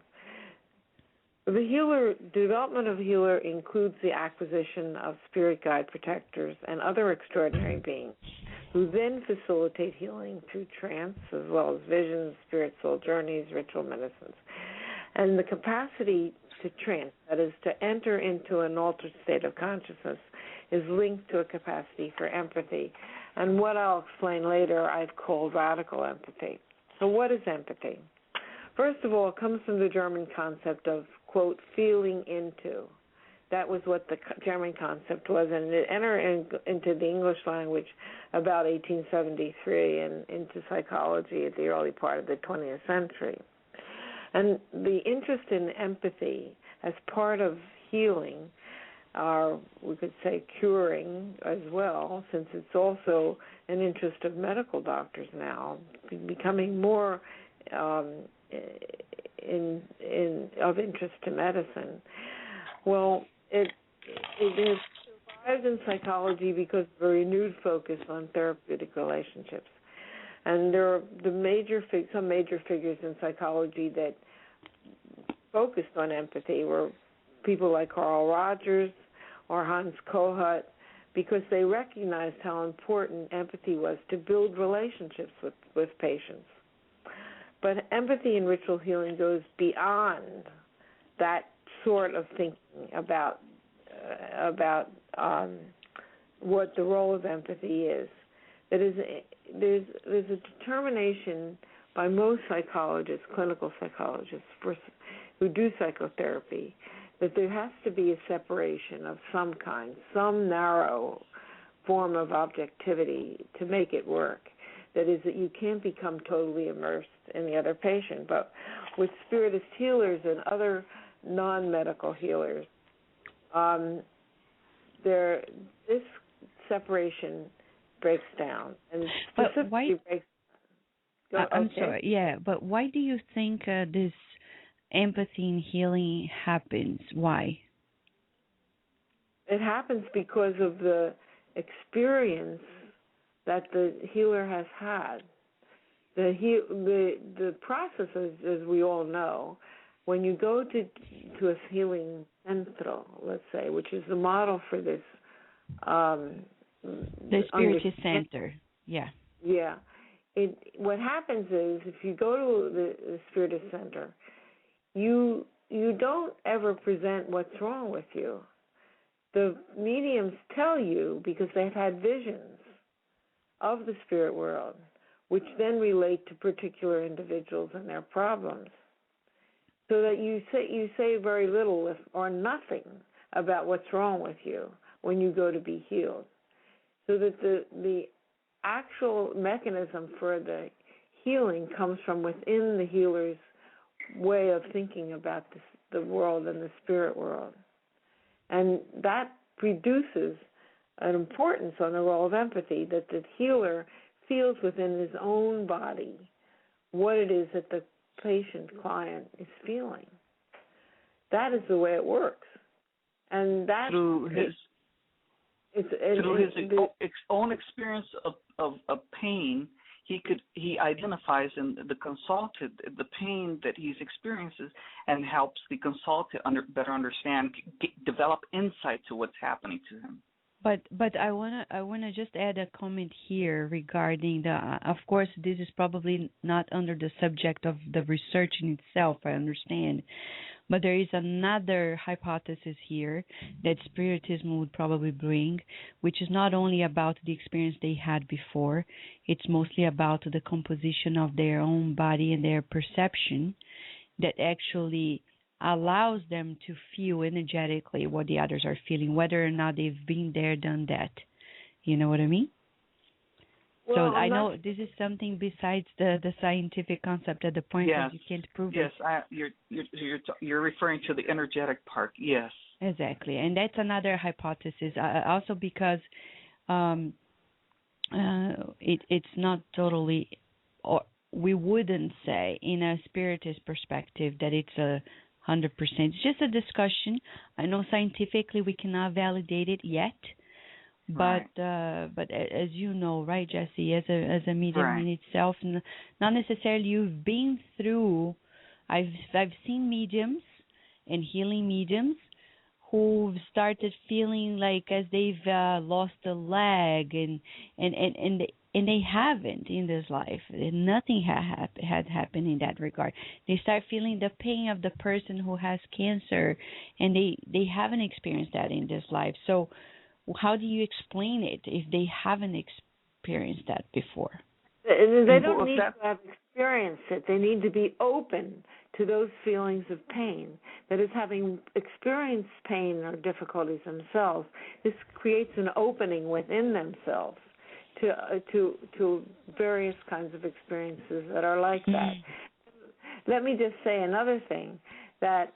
The development of a healer includes the acquisition of spirit guide protectors and other extraordinary beings who then facilitate healing through trance as well as visions, spirit soul journeys, ritual medicines. And the capacity to trance, that is, to enter into an altered state of consciousness, is linked to a capacity for empathy. And what I'll explain later, I've called radical empathy. So what is empathy? First of all, it comes from the German concept of, quote, feeling into. That was what the German concept was, and it entered into the English language about 1873 and into psychology at the early part of the 20th century. And the interest in empathy as part of healing, or we could say curing as well, since it's also an interest of medical doctors now, becoming more of interest to medicine. Well, it has survived in psychology because of a renewed focus on therapeutic relationships. And there are some major figures in psychology that focused on empathy were people like Carl Rogers or Hans Kohut, because they recognized how important empathy was to build relationships with patients. But empathy in ritual healing goes beyond that sort of thinking about what the role of empathy is. That is, there's a determination by most psychologists, clinical psychologists, who do psychotherapy, that there has to be a separation of some kind, some narrow form of objectivity to make it work. That is, that you can't become totally immersed in the other patient. But with spiritist healers and other non-medical healers, this separation breaks down, and specifically breaks down. I'm sorry, yeah, but why do you think this empathy in healing happens? Why? It happens because of the experience that the healer has had. The process, as we all know, when you go to a healing centro, let's say, which is the model for this. The Spiritist Center, yeah. Yeah. What happens is, if you go to the Spiritist Center, you don't ever present what's wrong with you. The mediums tell you, because they've had visions of the spirit world, which then relate to particular individuals and their problems, so that you say very little or nothing about what's wrong with you when you go to be healed. So that the actual mechanism for the healing comes from within the healer's way of thinking about the world and the spirit world. And that reduces an importance on the role of empathy, that the healer feels within his own body what it is that the client is feeling. That is the way it works. And that through his own experience of pain, he identifies in the consulted the pain that he's experiences, and helps the consulted better understand, develop insight to what's happening to him. But I wanna just add a comment here regarding of course this is probably not under the subject of the research in itself, I understand. But there is another hypothesis here that Spiritism would probably bring, which is not only about the experience they had before, it's mostly about the composition of their own body and their perception that actually allows them to feel energetically what the others are feeling, whether or not they've been there, done that. You know what I mean? Well, so I know this is something besides the scientific concept at the point that you can't prove it. Yes, you're referring to the energetic part. Yes, exactly, and that's another hypothesis. Also because it's not totally, or we wouldn't say in a spiritist perspective that it's 100%. It's just a discussion. I know scientifically we cannot validate it yet. But but as you know, right, Jesse, as a medium in itself, not necessarily you've been through. I've seen mediums and healing mediums who've started feeling like as they've lost a leg, and they haven't in this life. Nothing had happened in that regard. They start feeling the pain of the person who has cancer, and they haven't experienced that in this life. So how do you explain it if they haven't experienced that before? They don't need to have experienced it. They need to be open to those feelings of pain. That is, having experienced pain or difficulties themselves, this creates an opening within themselves to various kinds of experiences that are like that. Let me just say another thing, that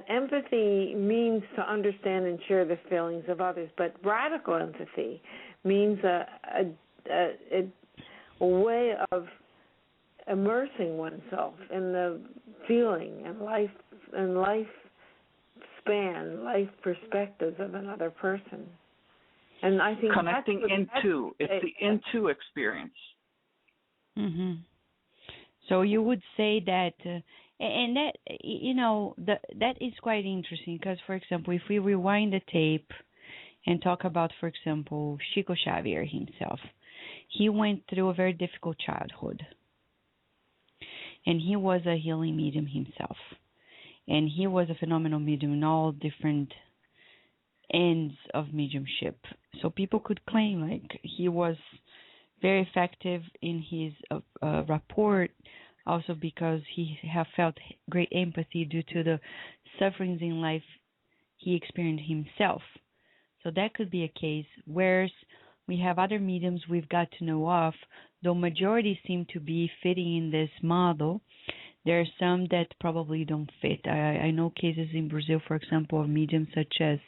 empathy means to understand and share the feelings of others, but radical empathy means a way of immersing oneself in the feeling and life perspectives of another person. And I think connecting it's the into experience. Mhm. So you would say that. And that, that is quite interesting because, for example, if we rewind the tape and talk about, for example, Chico Xavier himself, he went through a very difficult childhood. And he was a healing medium himself. And he was a phenomenal medium in all different ends of mediumship. So people could claim like he was very effective in his rapport, also because he have felt great empathy due to the sufferings in life he experienced himself. So that could be a case. Whereas we have other mediums we've got to know of, though majority seem to be fitting in this model, there are some that probably don't fit. I know cases in Brazil, for example, of mediums such as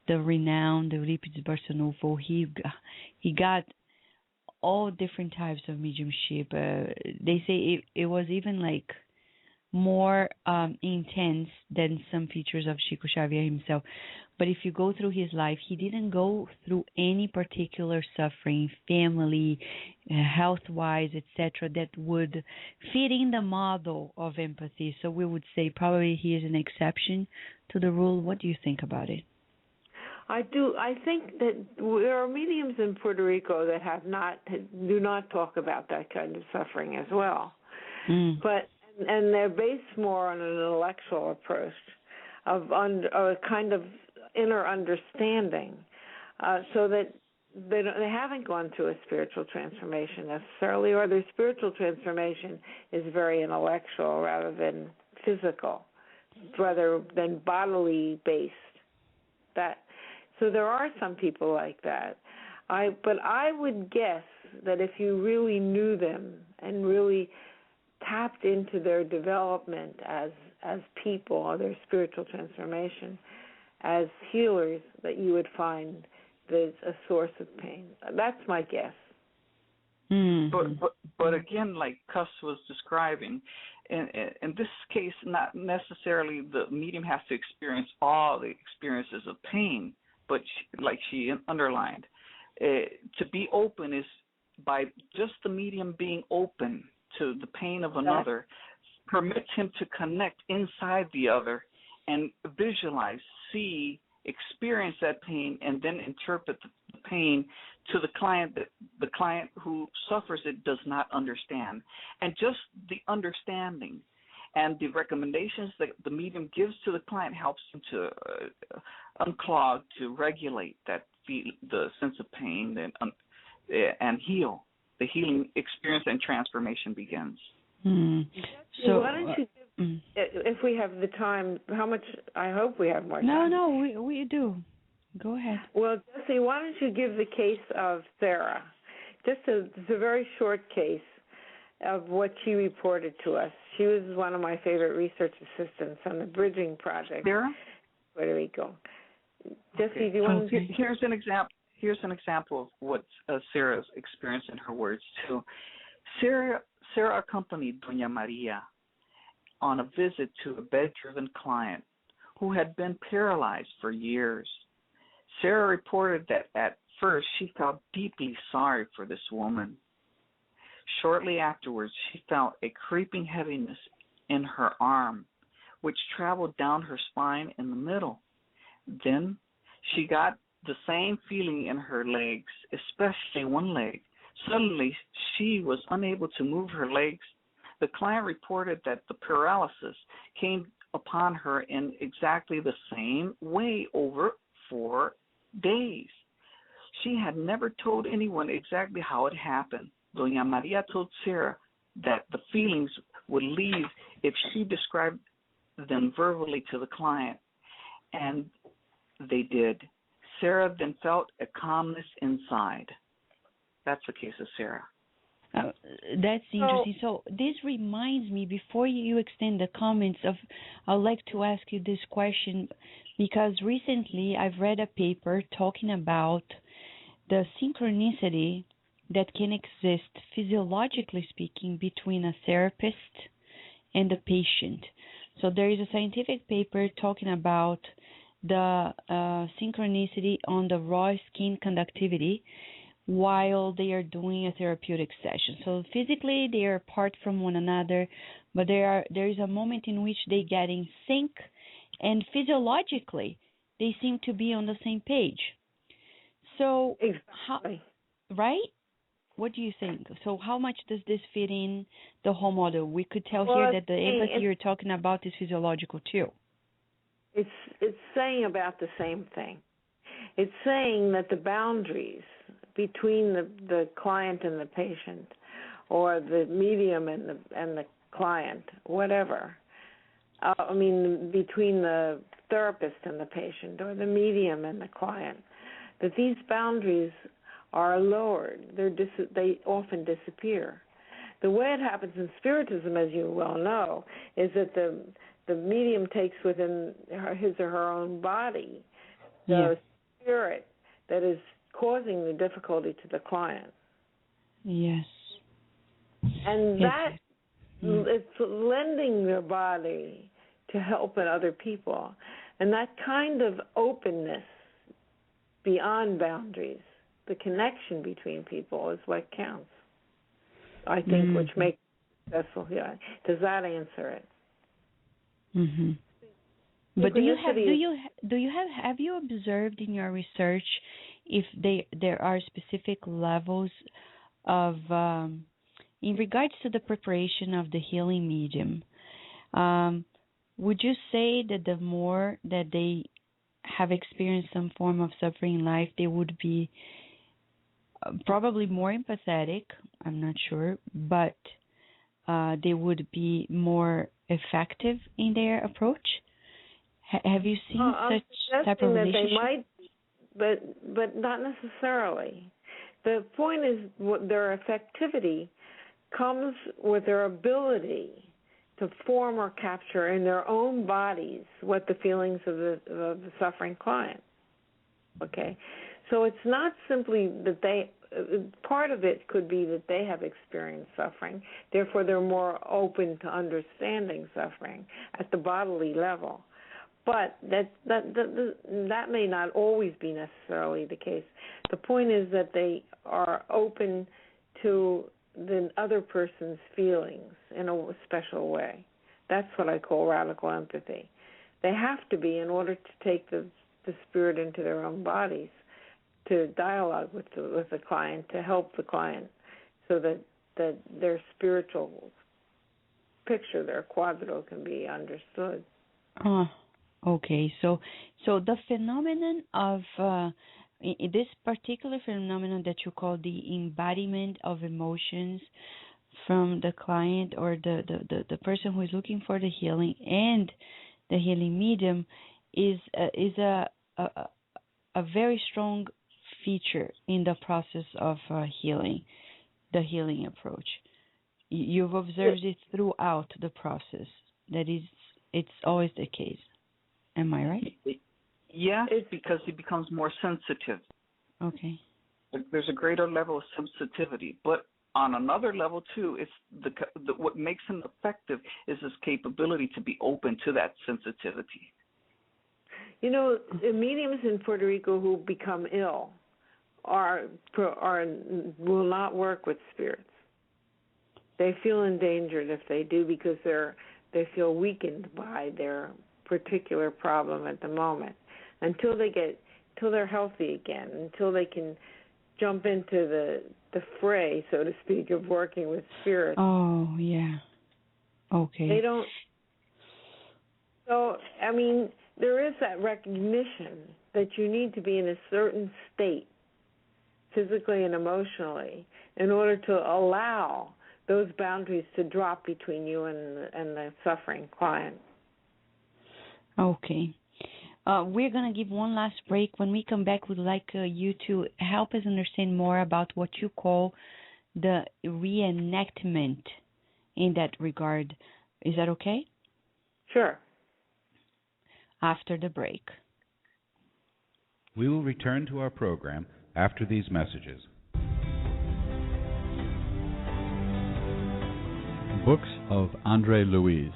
the renowned Euripides Barçanufo. He got all different types of mediumship. They say it was even like more intense than some features of Chico Xavier himself. But if you go through his life, he didn't go through any particular suffering, family, health-wise, etc., that would fit in the model of empathy. So we would say probably he is an exception to the rule. What do you think about it? I do. I think that there are mediums in Puerto Rico that do not talk about that kind of suffering as well. But they're based more on an intellectual approach of a kind of inner understanding, so that they haven't gone through a spiritual transformation necessarily, or their spiritual transformation is very intellectual rather than physical, rather than bodily based. So there are some people like that. But I would guess that if you really knew them and really tapped into their development as people, or their spiritual transformation as healers, that you would find there's a source of pain. That's my guess. But again, like Cuss was describing, in this case, not necessarily the medium has to experience all the experiences of pain, but like she underlined, to be open is by just the medium being open to the pain of another, permits him to connect inside the other and visualize, see, experience that pain, and then interpret the pain to the client that the client who suffers it does not understand. And just the understanding and the recommendations that the medium gives to the client helps him to unclog, to regulate that the sense of pain and heal. The healing experience and transformation begins. So why don't you we have the time. I hope we have more time. No, we do. Go ahead. Well, Jesse, why don't you give the case of Sarah? It's a very short case of what she reported to us. She was one of my favorite research assistants on the Bridging Project. Sarah? Where do we go? Jesse, do you want to... Here's an example of what Sarah's experienced in her words, too. Sarah accompanied Doña Maria on a visit to a bedridden client who had been paralyzed for years. Sarah reported that at first she felt deeply sorry for this woman. Shortly afterwards, she felt a creeping heaviness in her arm, which traveled down her spine in the middle. Then she got the same feeling in her legs, especially one leg. Suddenly, she was unable to move her legs. The client reported that the paralysis came upon her in exactly the same way over 4 days. She had never told anyone exactly how it happened. Doña Maria told Sarah that the feelings would leave if she described them verbally to the client, and they did. Sarah then felt a calmness inside. That's the case of Sarah. That's interesting. So this reminds me, before you extend the comments, I'd like to ask you this question, because recently I've read a paper talking about the synchronicity that can exist, physiologically speaking, between a therapist and the patient. So there is a scientific paper talking about the synchronicity on the raw skin conductivity while they are doing a therapeutic session. So physically they are apart from one another, but there is a moment in which they get in sync, and physiologically they seem to be on the same page. So exactly. Right? What do you think? So how much does this fit in the whole model? We could tell here that the empathy you're talking about is physiological too. It's saying about the same thing. It's saying that the boundaries between the client and the patient, or the medium and the client, whatever. Between the therapist and the patient, or the medium and the client, that these boundaries are lowered. They often disappear. The way it happens in Spiritism, as you well know, is that the medium takes within his or her own body the spirit that is causing the difficulty to the client. Yes. And that it's lending their body to helping other people. And that kind of openness beyond boundaries, the connection between people, is what counts, I think, which makes it successful. Yeah. Does that answer it? Mm-hmm. But have you observed in your research if there are specific levels of in regards to the preparation of the healing medium? Would you say that the more that they have experienced some form of suffering in life, they would be probably more empathetic? I'm not sure, but they would be more effective in their approach? Have you seen such type of relationship? They might, but not necessarily. The point is, their effectivity comes with their ability to form or capture in their own bodies what the feelings of the suffering client. Okay, so it's not simply that they. Part of it could be that they have experienced suffering, therefore they're more open to understanding suffering at the bodily level. But that may not always be necessarily the case. The point is that they are open to the other person's feelings in a special way. That's what I call radical empathy. They have to be in order to take the spirit into their own bodies, to dialogue with the client, to help the client, so that their spiritual picture, their quadro, can be understood. Okay, so the phenomenon of this particular phenomenon that you call the embodiment of emotions from the client or the person who is looking for the healing and the healing medium is a very strong feature in the process of healing, the healing approach. You've observed it throughout the process. It's always the case. Am I right? Yeah, because he becomes more sensitive. Okay. There's a greater level of sensitivity, but on another level too, it's what makes him effective is his capability to be open to that sensitivity. You know, the mediums in Puerto Rico who become ill will not work with spirits. They feel endangered if they do because they feel weakened by their particular problem at the moment. Until they're healthy again, until they can jump into the fray, so to speak, of working with spirits. Oh, yeah. Okay. They don't. So, I mean, there is that recognition that you need to be in a certain state, physically and emotionally, in order to allow those boundaries to drop between you and the suffering client. Okay. We're going to give one last break. When we come back, we'd like you to help us understand more about what you call the reenactment in that regard. Is that okay? Sure. After the break. We will return to our program after these messages. Books of Andre Luis.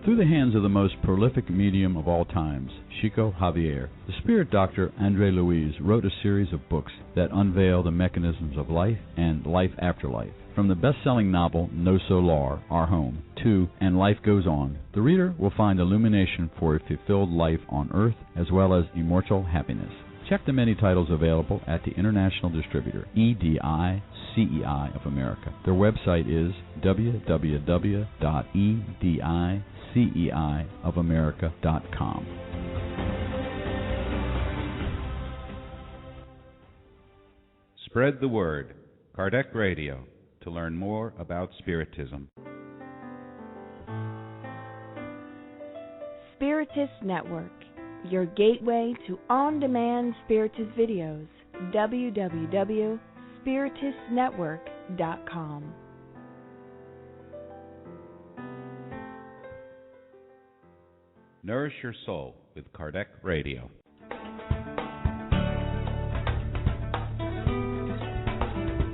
Through the hands of the most prolific medium of all times, Chico Javier, the spirit doctor Andre Luis wrote a series of books that unveil the mechanisms of life and life after life. From the best-selling novel No Solar, Our Home, to And Life Goes On, the reader will find illumination for a fulfilled life on Earth as well as immortal happiness. Check the many titles available at the international distributor, EDI CEI of America. Their website is www.ediceiofamerica.com. Spread the word. Kardec Radio, to learn more about Spiritism. Spiritist Network, your gateway to on-demand Spiritist videos. www.spiritistnetwork.com. Nourish your soul with Kardec Radio.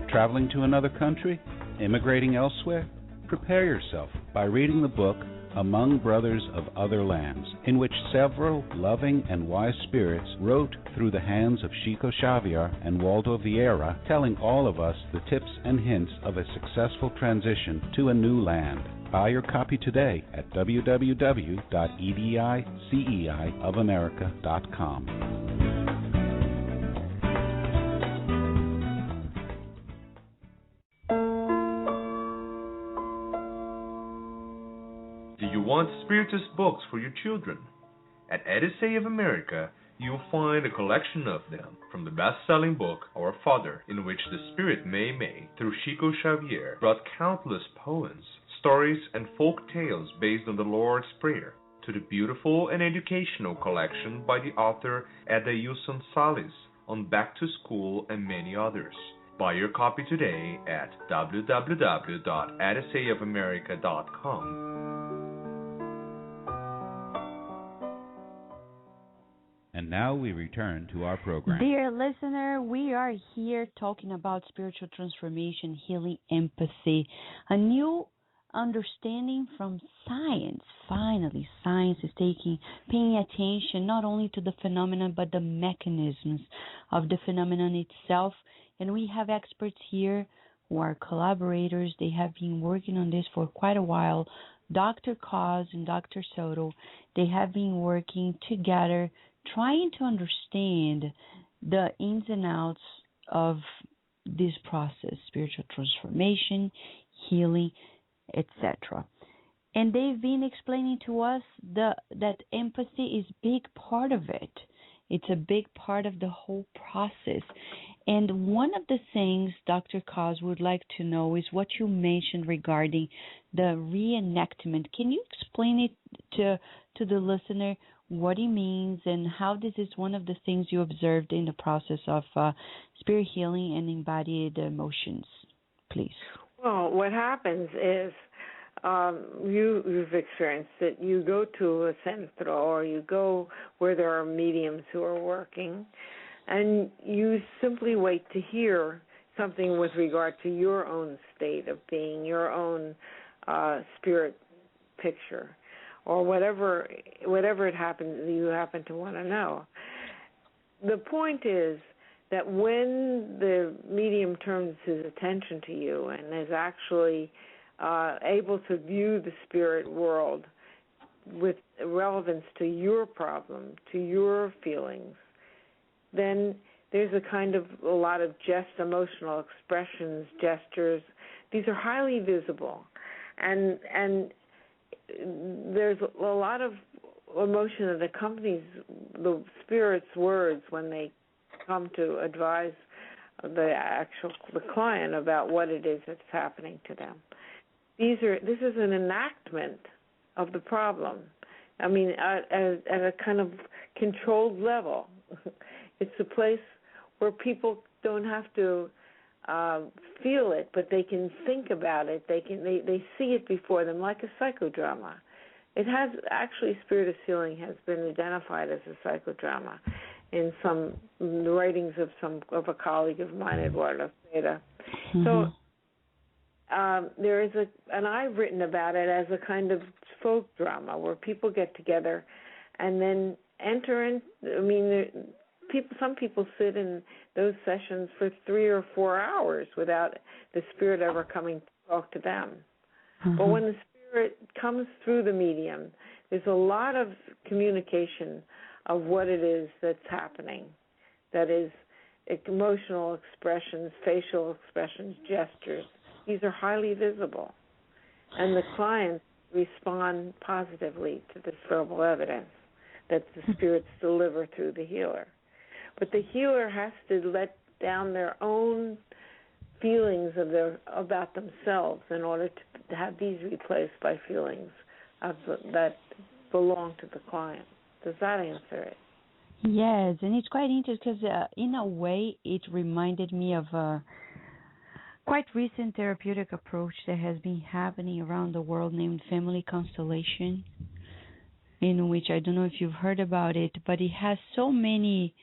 Traveling to another country? Immigrating elsewhere? Prepare yourself by reading the book Among Brothers of Other Lands, in which several loving and wise spirits wrote through the hands of Chico Xavier and Waldo Vieira, telling all of us the tips and hints of a successful transition to a new land. Buy your copy today at www.ediceiofamerica.com. Do you want Spiritist books for your children? At Edicei of America, you'll find a collection of them, from the best-selling book Our Father, in which the Spirit Mei Mei, through Chico Xavier, brought countless poems, stories, and folk tales based on the Lord's Prayer, to the beautiful and educational collection by the author Eda Yuson Salis on Back to School and many others. Buy your copy today at www.ediceiofamerica.com. And now we return to our program. Dear listener, we are here talking about spiritual transformation, healing, empathy, a new understanding from science. Finally, science is paying attention not only to the phenomenon but the mechanisms of the phenomenon itself. And we have experts here who are collaborators. They have been working on this for quite a while. Dr. Cos and Dr. Soto, they have been working together, trying to understand the ins and outs of this process, spiritual transformation, healing, etc. And they've been explaining to us that empathy is a big part of it. It's a big part of the whole process. And one of the things Dr. Cos would like to know is what you mentioned regarding the reenactment. Can you explain it to the listener what it means and how this is one of the things you observed in the process of spirit healing and embodied emotions, please? Well, what happens is you've experienced it. You go to a centro or you go where there are mediums who are working, and you simply wait to hear something with regard to your own state of being, your own spirit picture, or whatever it happens you happen to want to know. The point is that when the medium turns his attention to you and is actually able to view the spirit world with relevance to your problem, to your feelings, then there's a lot of emotional expressions, gestures. These are highly visible, and there's a lot of emotion that accompanies the spirit's words when they come to advise the client about what it is that's happening to them. This is an enactment of the problem. I mean, at a kind of controlled level. It's a place where people don't have to feel it, but they can think about it. They see it before them like a psychodrama. It has actually, Spirit of Healing has been identified as a psychodrama in some writings of a colleague of mine, Eduardo Seda. Mm-hmm. So there is and I've written about it as a kind of folk drama where people get together and then enter in. I mean, some people sit in those sessions for 3 or 4 hours without the spirit ever coming to talk to them. Mm-hmm. But when the spirit comes through the medium, there's a lot of communication of what it is that's happening. That is emotional expressions, facial expressions, gestures. These are highly visible. And the clients respond positively to this verbal evidence that the spirits deliver through the healer. But the healer has to let down their own feelings about themselves in order to have these replaced by feelings that belong to the client. Does that answer it? Yes, and it's quite interesting because in a way it reminded me of a quite recent therapeutic approach that has been happening around the world named Family Constellation, in which I don't know if you've heard about it, but it has so many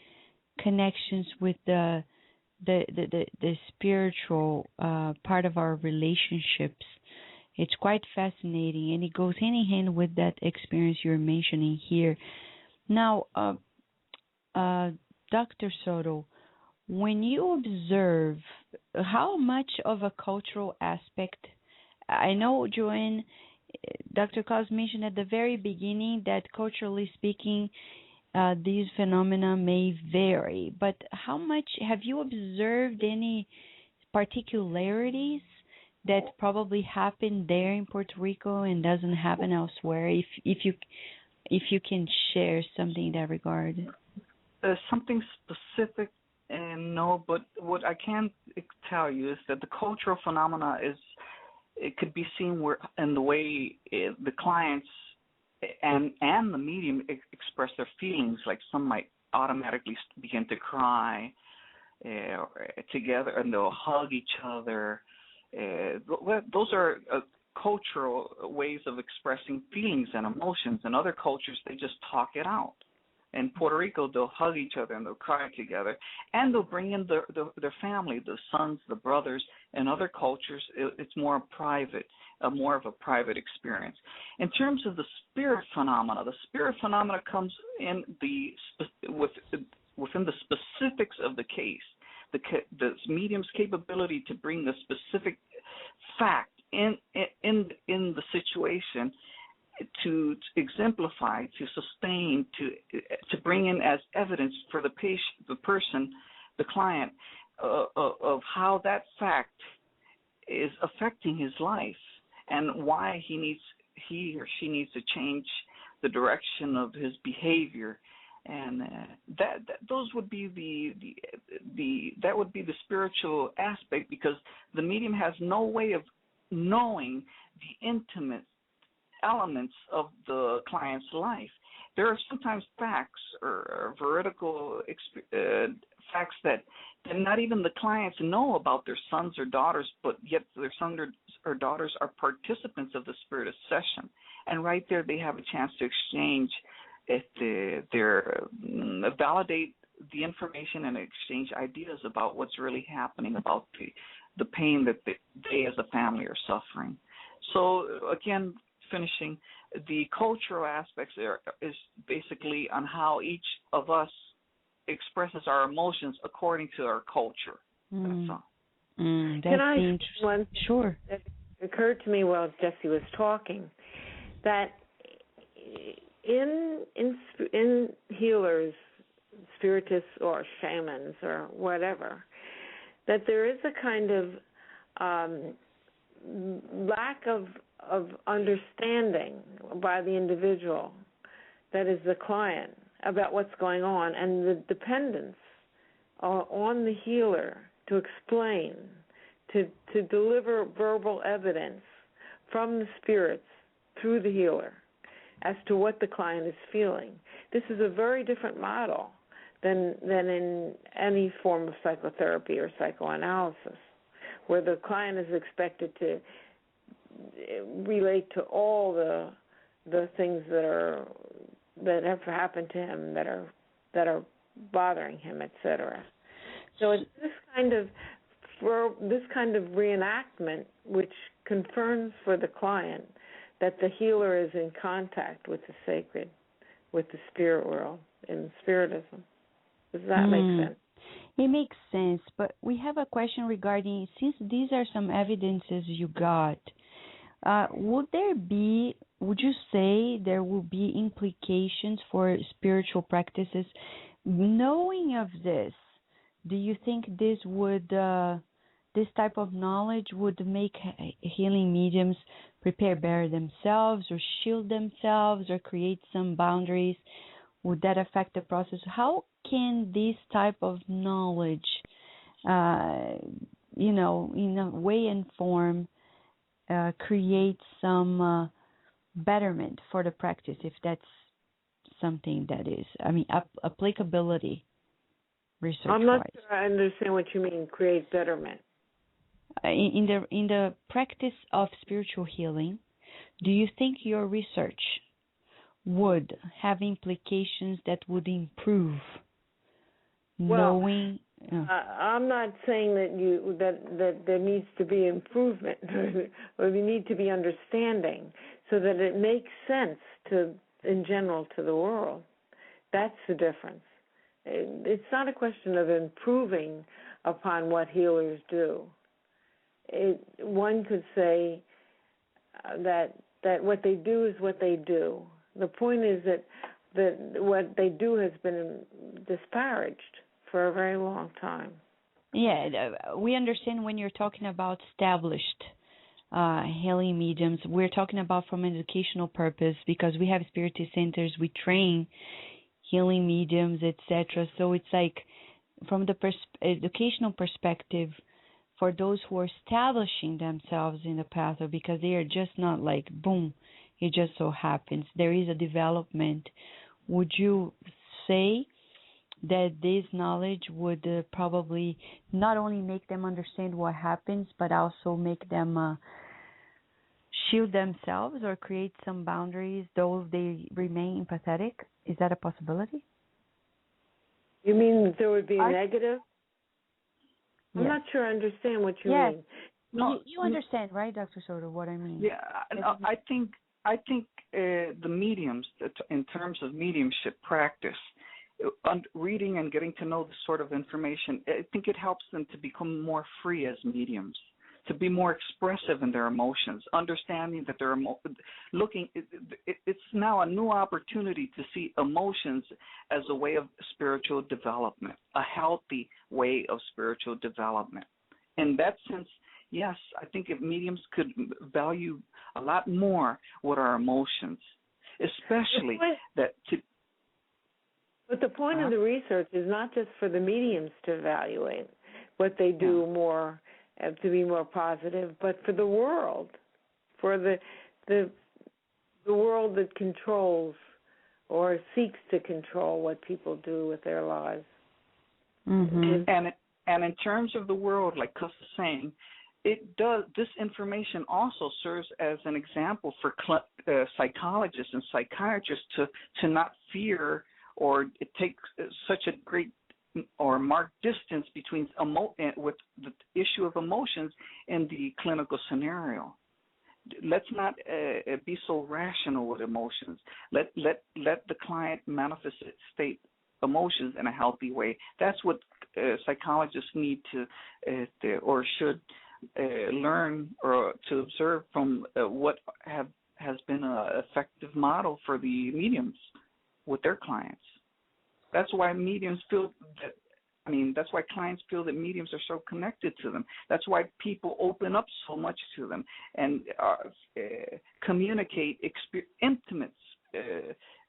connections with the spiritual part of our relationships. It's quite fascinating, and it goes hand in hand with that experience you're mentioning here. Now, Dr. Soto, when you observe how much of a cultural aspect, I know, Joanne, Dr. Cos mentioned at the very beginning that culturally speaking, these phenomena may vary, but how much have you observed any particularities that probably happen there in Puerto Rico and doesn't happen elsewhere? If you can share something in that regard. Something specific, no, but what I can tell you is that the cultural phenomena it could be seen in the way the clients and the medium express their feelings. Like some might automatically begin to cry together, and they'll hug each other. Those are cultural ways of expressing feelings and emotions. In other cultures, they just talk it out. In Puerto Rico, they'll hug each other and they'll cry together, and they'll bring in their family, the sons, the brothers. In other cultures, it's more private, more of a private experience. In terms of the spirit phenomena comes in within the specifics of the case. The medium's capability to bring the specific fact in the situation, to exemplify, to sustain, to bring in as evidence for the patient, the person, the client, of how that fact is affecting his life and why he or she needs to change the direction of his behavior And those would be that would be the spiritual aspect, because the medium has no way of knowing the intimate elements of the client's life. There are sometimes facts or veridical facts that not even the clients know about their sons or daughters, but yet their sons or daughters are participants of the spiritist session. And right there they have a chance to exchange validate the information and exchange ideas about what's really happening, about the pain that they as a family are suffering. So again, finishing, the cultural aspects there is basically on how each of us expresses our emotions according to our culture. That's all. Can I one? Sure. It occurred to me while Jesse was talking that in healers, spiritists or shamans or whatever, that there is a kind of lack of understanding by the individual, that is the client, about what's going on, and the dependence on the healer to explain, to deliver verbal evidence from the spirits through the healer as to what the client is feeling. This is a very different model than in any form of psychotherapy or psychoanalysis, where the client is expected to relate to all the things that have happened to him that are bothering him, etc. So it's this kind of reenactment which confirms for the client that the healer is in contact with the sacred, with the spirit world, in spiritism. Does that make sense? It makes sense, but we have a question regarding, since these are some evidences you got, would you say there will be implications for spiritual practices? Knowing of this, do you think this type of knowledge would make healing mediums prepare better themselves or shield themselves or create some boundaries? Would that affect the process? How can this type of knowledge, in a way and form, create some betterment for the practice, if that's something that is, applicability research-wise? I'm not sure I understand what you mean, create betterment. In the practice of spiritual healing, do you think your research would have implications that would improve knowing? I'm not saying that there needs to be improvement, or we need to be understanding so that it makes sense in general to the world. That's the difference. It's not a question of improving upon what healers do. One could say that what they do is what they do. The point is that what they do has been disparaged for a very long time. Yeah, we understand when you're talking about established healing mediums, we're talking about from an educational purpose, because we have spiritist centers, we train healing mediums, etc. So it's like from the educational perspective, for those who are establishing themselves in the path, or because they are just not like, boom, it just so happens. There is a development. Would you say that this knowledge would probably not only make them understand what happens, but also make them shield themselves or create some boundaries, though they remain empathetic? Is that a possibility? You mean that there would be a negative? I'm not sure I understand what you mean. No, you understand, right, Dr. Soto, what I mean? Yeah, I think the mediums, in terms of mediumship practice, reading and getting to know this sort of information, I think it helps them to become more free as mediums, to be more expressive in their emotions, understanding that they're it's now a new opportunity to see emotions as a way of spiritual development, a healthy way of spiritual development. In that sense, yes, I think if mediums could value a lot more what are emotions, especially that. But point of the research is not just for the mediums to evaluate what they do more to be more positive, but for the world, for the world that controls or seeks to control what people do with their lives. Mm-hmm. And in terms of the world, like Cuss is saying, this information also serves as an example for psychologists and psychiatrists to not fear or it takes such a great or marked distance between with the issue of emotions in the clinical scenario. Let's not be so rational with emotions. Let the client manifest state emotions in a healthy way. That's what psychologists need to or should learn or to observe from what has been an effective model for the mediums with their clients. That's why mediums feel that. That's why clients feel that mediums are so connected to them. That's why people open up so much to them and communicate intimate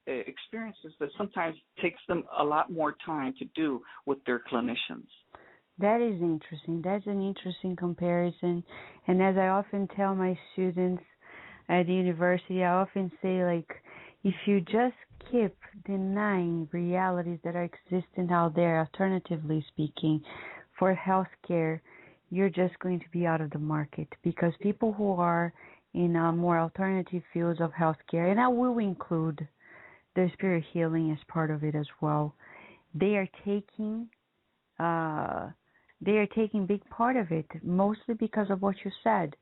experiences that sometimes takes them a lot more time to do with their clinicians. That is interesting. That's an interesting comparison. And as I often tell my students at the university, I often say, like, if you just keep denying realities that are existing out there, alternatively speaking, for healthcare, you're just going to be out of the market, because people who are in more alternative fields of healthcare, and I will include the spirit healing as part of it as well, they are taking big part of it, mostly because of what you said.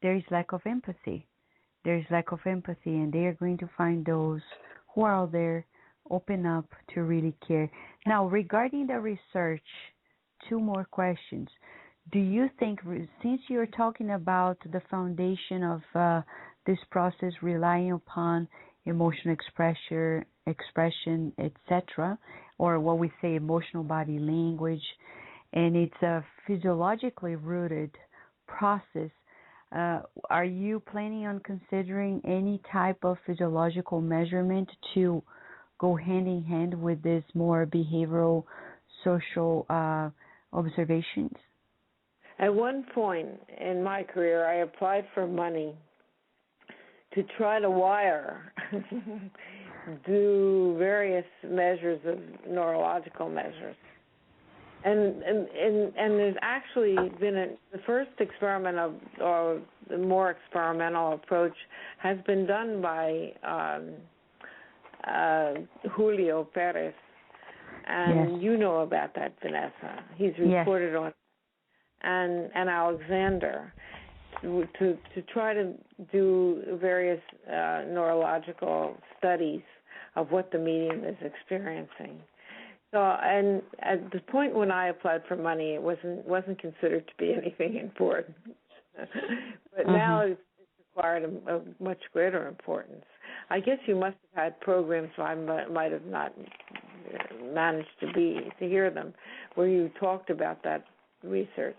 There is lack of empathy. And they are going to find those who are out there open up to really care. Now, regarding the research, 2 more questions. Do you think, since you're talking about the foundation of this process relying upon emotional expression, etc., or what we say emotional body language, and it's a physiologically rooted process, are you planning on considering any type of physiological measurement to go hand in hand with this more behavioral, social observations? At one point in my career, I applied for money to try to do various measures of neurological measures. And there's actually been the first experiment or the more experimental approach has been done by Julio Perez, and you know about that, Vanessa. He's reported on, and Alexander, to try to do various neurological studies of what the medium is experiencing. So, and at the point when I applied for money, it wasn't considered to be anything important. But now it's acquired a much greater importance. I guess you must have had programs, so I might have not managed to hear them, where you talked about that research.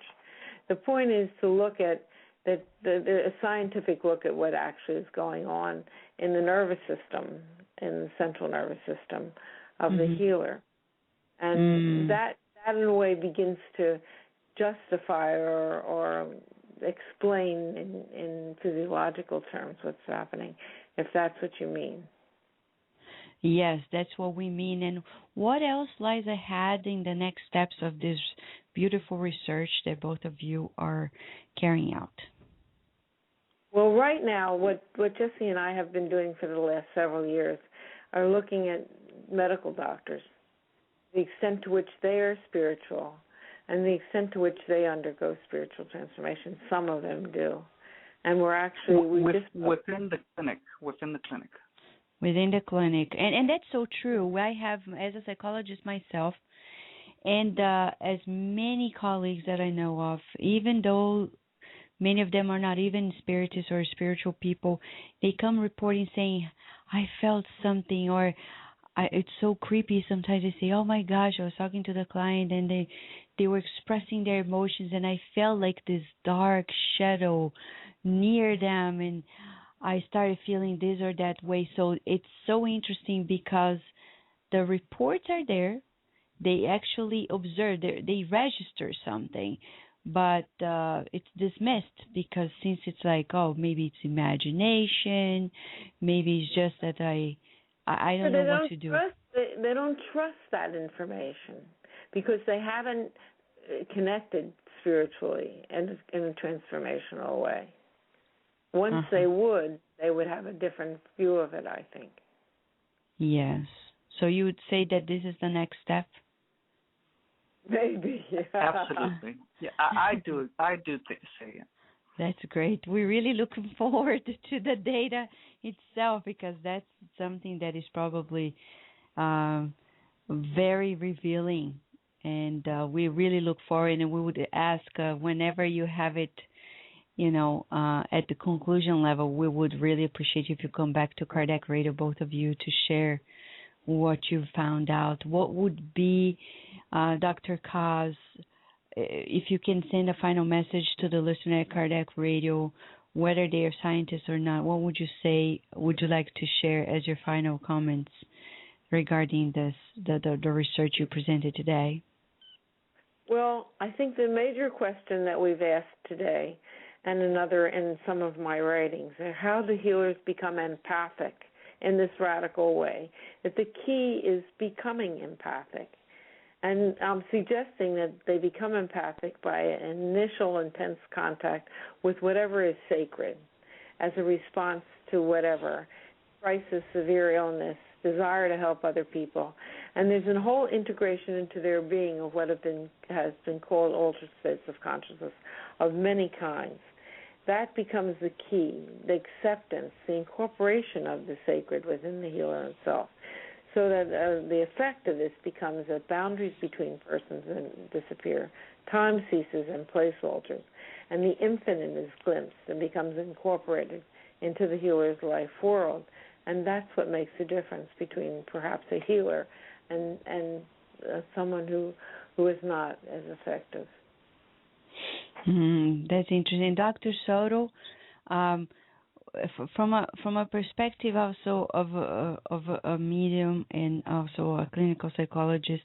The point is to look at a scientific look at what actually is going on in the nervous system, in the central nervous system of the healer. And that in a way begins to justify or explain in physiological terms what's happening, if that's what you mean. Yes, that's what we mean. And what else lies ahead in the next steps of this beautiful research that both of you are carrying out? Well, right now, what Jesse and I have been doing for the last several years are looking at medical doctors, the extent to which they are spiritual and the extent to which they undergo spiritual transformation. Some of them do. And we're actually... within the clinic. Within the clinic. And that's so true. I have, as a psychologist myself, and as many colleagues that I know of, even though many of them are not even spiritists or spiritual people, they come reporting saying, I felt something, or it's so creepy. Sometimes they say, oh my gosh, I was talking to the client and they were expressing their emotions and I felt like this dark shadow near them and I started feeling this or that way. So it's so interesting because the reports are there. They actually observe, they register something, but it's dismissed because since it's like, oh, maybe it's imagination, maybe it's just that I don't know what to do. They don't trust that information because they haven't connected spiritually in a transformational way. Once they would have a different view of it, I think. Yes. So you would say that this is the next step? Maybe. Yeah. Absolutely. Yeah, I do say it. That's great. We're really looking forward to the data itself because that's something that is probably very revealing. And we really look forward, and we would ask whenever you have it, at the conclusion level, we would really appreciate if you come back to Kardec Radio, both of you, to share what you found out. What would be, Dr. Kaz, if you can send a final message to the listener at Kardec Radio, whether they are scientists or not, what would you say, would you like to share as your final comments regarding this, the research you presented today? Well, I think the major question that we've asked today, and another in some of my writings, are how do healers become empathic in this radical way, that the key is becoming empathic. And I'm suggesting that they become empathic by an initial intense contact with whatever is sacred as a response to whatever, crisis, severe illness, desire to help other people. And there's a whole integration into their being of what has been called altered states of consciousness of many kinds. That becomes the key, the acceptance, the incorporation of the sacred within the healer himself, so that the effect of this becomes that boundaries between persons disappear, time ceases and place alters, and the infinite is glimpsed and becomes incorporated into the healer's life world. And that's what makes the difference between perhaps a healer and someone who is not as effective. That's interesting. Dr. Soto, from a perspective also of a medium and also a clinical psychologist,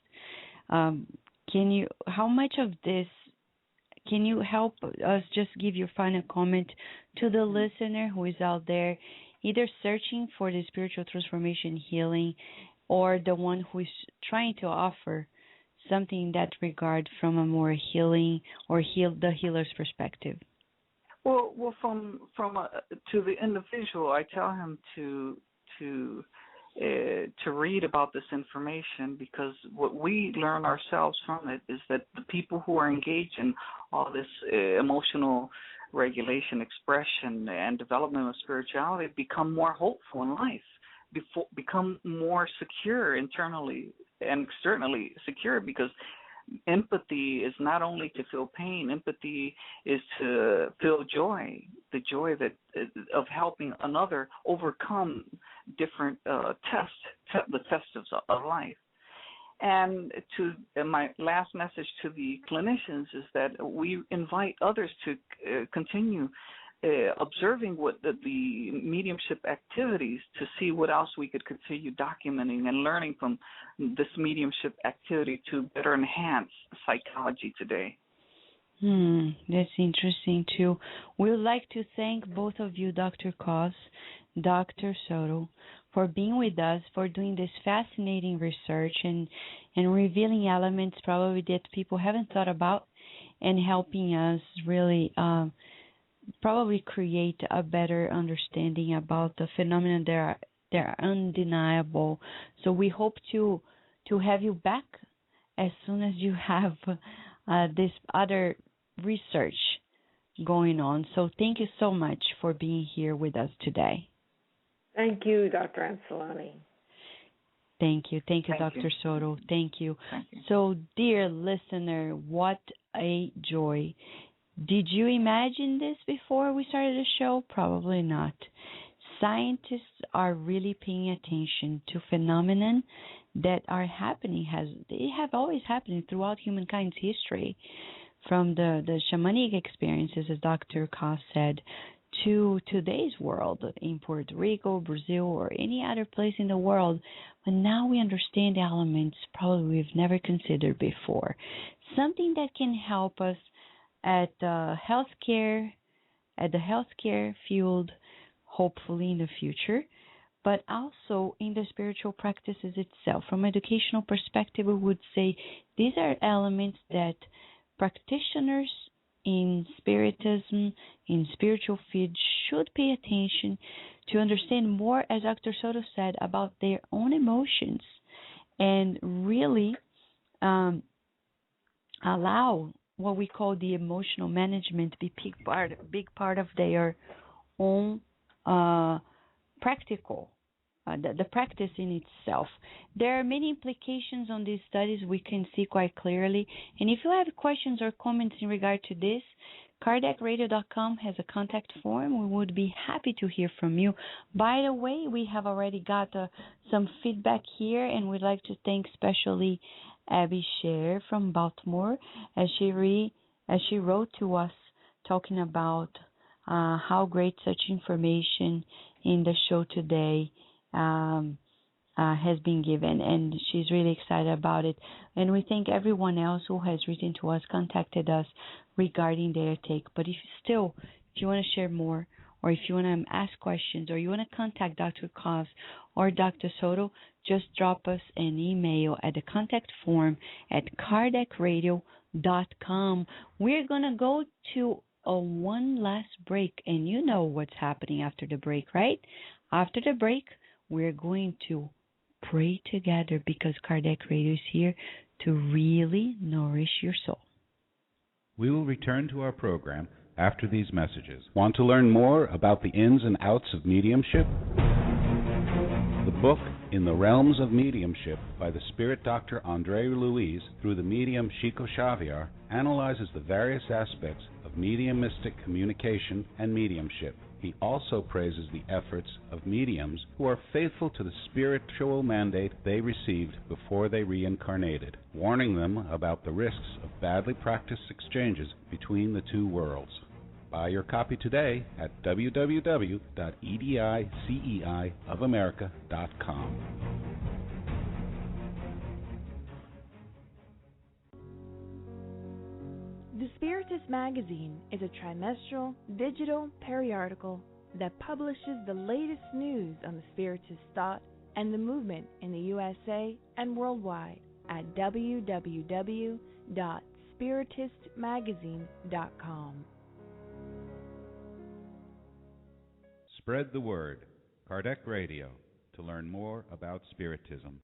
how much of this can you help us just give your final comment to the listener who is out there either searching for the spiritual transformation healing or the one who is trying to offer something in that regard from a more healing or the healer's perspective? Well, from to the individual, I tell him to read about this information, because what we learn ourselves from it is that the people who are engaged in all this emotional regulation, expression, and development of spirituality become more hopeful in life, become more secure internally and externally secure, because empathy is not only to feel pain. Empathy is to feel joy, the joy of helping another overcome different the tests of life. And my last message to the clinicians is that we invite others to continue observing what the mediumship activities, to see what else we could continue documenting and learning from this mediumship activity to better enhance psychology today. That's interesting too. We would like to thank both of you, Dr. Kaz, Dr. Soto, for being with us, for doing this fascinating research and revealing elements probably that people haven't thought about, and helping us really probably create a better understanding about the phenomena that are undeniable. So we hope to have you back as soon as you have this other research going on. So thank you so much for being here with us today. Thank you, Dr. Anceloni. Thank you, Dr. Soto. Thank you. So, dear listener, what a joy. Did you imagine this before we started the show? Probably not. Scientists are really paying attention to phenomena that are happening. They have always happened throughout humankind's history, from the shamanic experiences, as Dr. Kaz said, to today's world in Puerto Rico, Brazil, or any other place in the world. But now we understand elements probably we've never considered before. Something that can help us at the healthcare field, hopefully in the future, but also in the spiritual practices itself. From an educational perspective, we would say these are elements that practitioners in Spiritism, in spiritual field, should pay attention to understand more, as Dr. Soto said, about their own emotions and really allow what we call the emotional management to be big part of their own practical. The practice in itself. There are many implications on these studies we can see quite clearly. And if you have questions or comments in regard to this, KardecRadio.com has a contact form. We would be happy to hear from you. By the way, we have already got some feedback here, and we'd like to thank especially Abby Scher from Baltimore as she wrote to us talking about how great such information in the show today has been given, and she's really excited about it. And we thank everyone else who has written to us, contacted us regarding their take. But if you want to share more, or if you want to ask questions, or you want to contact Dr. Koss or Dr. Soto, just drop us an email at the contact form at KardecRadio.com. We're going to go to one last break, and you know what's happening after the break, right? After the break, we're going to pray together because Kardec Radio is here to really nourish your soul. We will return to our program after these messages. Want to learn more about the ins and outs of mediumship? The book In the Realms of Mediumship by the spirit doctor Andre Luiz through the medium Chico Xavier analyzes the various aspects of mediumistic communication and mediumship. He also praises the efforts of mediums who are faithful to the spiritual mandate they received before they reincarnated, warning them about the risks of badly practiced exchanges between the two worlds. Buy your copy today at www.ediceiofamerica.com. The Spiritist Magazine is a trimestral digital periodical that publishes the latest news on the Spiritist thought and the movement in the USA and worldwide at www.spiritistmagazine.com. Spread the word. Kardec Radio, to learn more about Spiritism.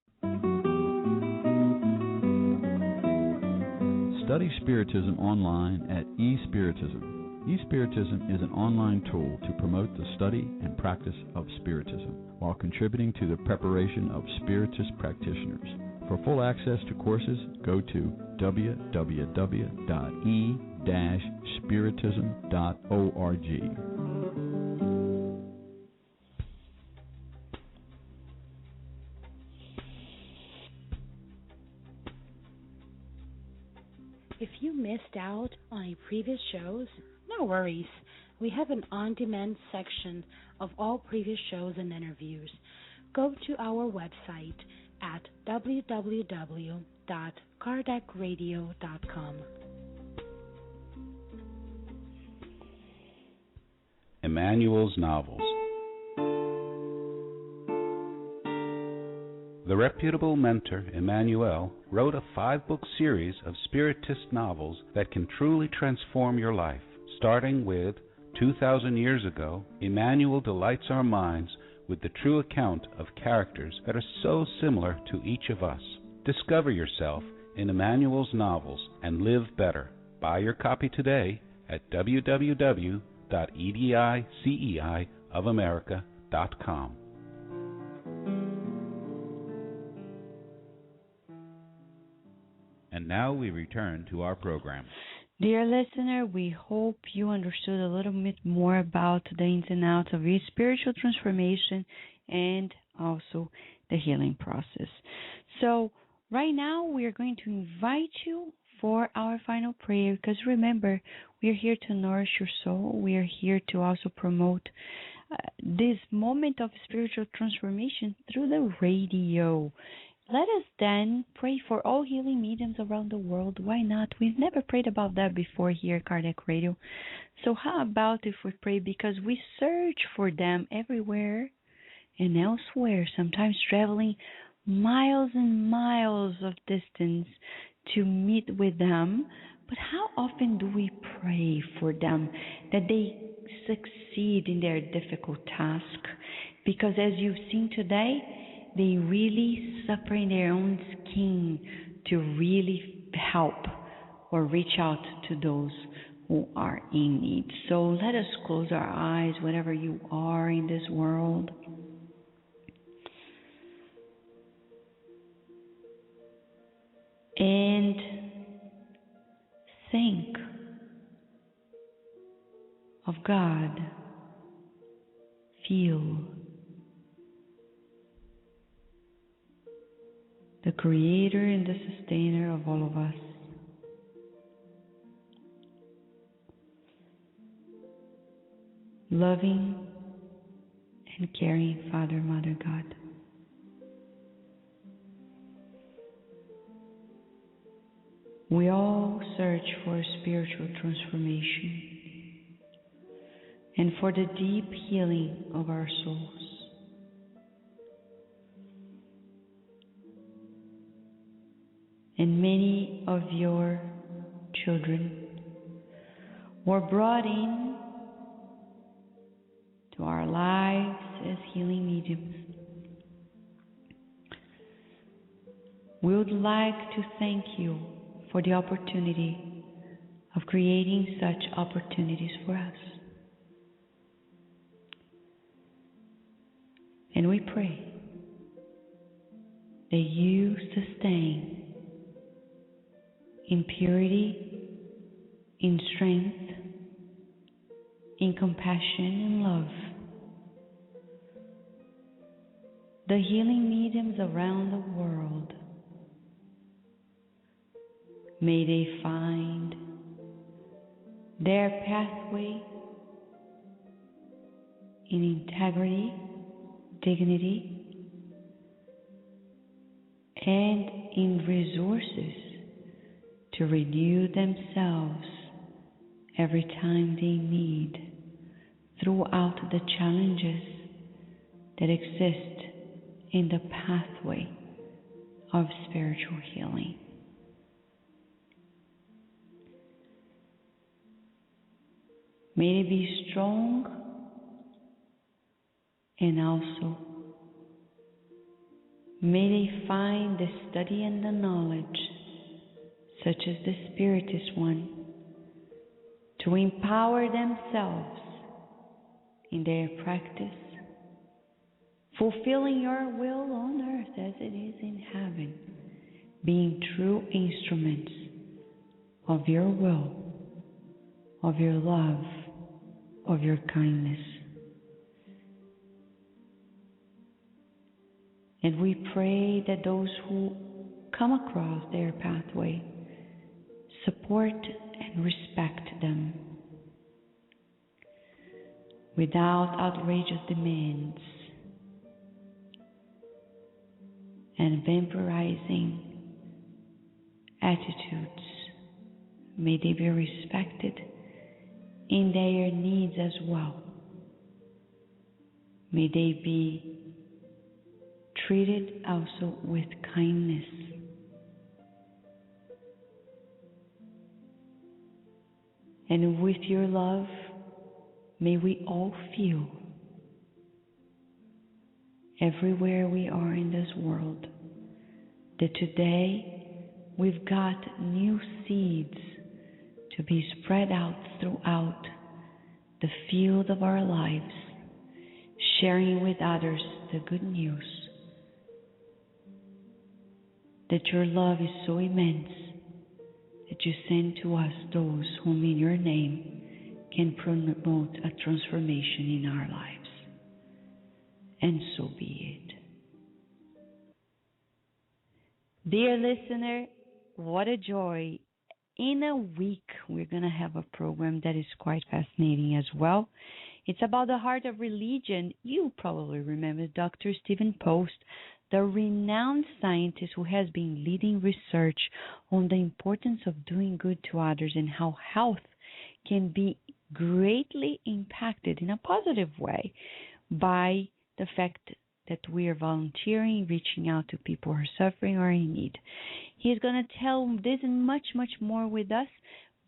Study Spiritism online at eSpiritism. eSpiritism is an online tool to promote the study and practice of Spiritism while contributing to the preparation of Spiritist practitioners. For full access to courses, go to www.e-spiritism.org. If you missed out on any previous shows, no worries. We have an on-demand section of all previous shows and interviews. Go to our website at www.kardecradio.com. Emmanuel's Novels. The reputable mentor Emmanuel wrote a 5-book series of Spiritist novels that can truly transform your life. Starting with 2,000 years ago, Emmanuel delights our minds with the true account of characters that are so similar to each of us. Discover yourself in Emmanuel's novels and live better. Buy your copy today at www.ediceiofamerica.com. And now we return to our program. Dear listener, we hope you understood a little bit more about the ins and outs of your spiritual transformation and also the healing process. So right now we are going to invite you for our final prayer, because remember, we are here to nourish your soul. We are here to also promote this moment of spiritual transformation through the radio. Let us then pray for all healing mediums around the world. Why not? We've never prayed about that before here at Kardec Radio. So how about if we pray, because we search for them everywhere and elsewhere, sometimes traveling miles and miles of distance to meet with them. But how often do we pray for them that they succeed in their difficult task? Because as you've seen today, they really suffer in their own skin to really help or reach out to those who are in need. So let us close our eyes, wherever you are in this world. And think of God. Feel the creator and the sustainer of all of us. Loving and caring Father, Mother, God. We all search for spiritual transformation and for the deep healing of our souls. And many of your children were brought in to our lives as healing mediums. We would like to thank you for the opportunity of creating such opportunities for us. And we pray that you sustain in purity, in strength, in compassion and love the healing mediums around the world. May they find their pathway in integrity, dignity, and in resources to renew themselves every time they need throughout the challenges that exist in the pathway of spiritual healing. May they be strong, and also may they find the study and the knowledge, such as the Spiritist one, to empower themselves in their practice, fulfilling your will on earth as it is in heaven, being true instruments of your will, of your love, of your kindness. And we pray that those who come across their pathway support and respect them without outrageous demands and vampirizing attitudes. May they be respected in their needs as well. May they be treated also with kindness. And with your love, may we all feel, everywhere we are in this world, that today we've got new seeds to be spread out throughout the field of our lives, sharing with others the good news that your love is so immense that you send to us those whom in your name can promote a transformation in our lives. And so be it. Dear listener, what a joy in a week, we're going to have a program that is quite fascinating as well. It's about the heart of religion. You probably remember Dr. Stephen Post, the renowned scientist who has been leading research on the importance of doing good to others and how health can be greatly impacted in a positive way by the fact that we are volunteering, reaching out to people who are suffering or in need. He's going to tell this and much, much more with us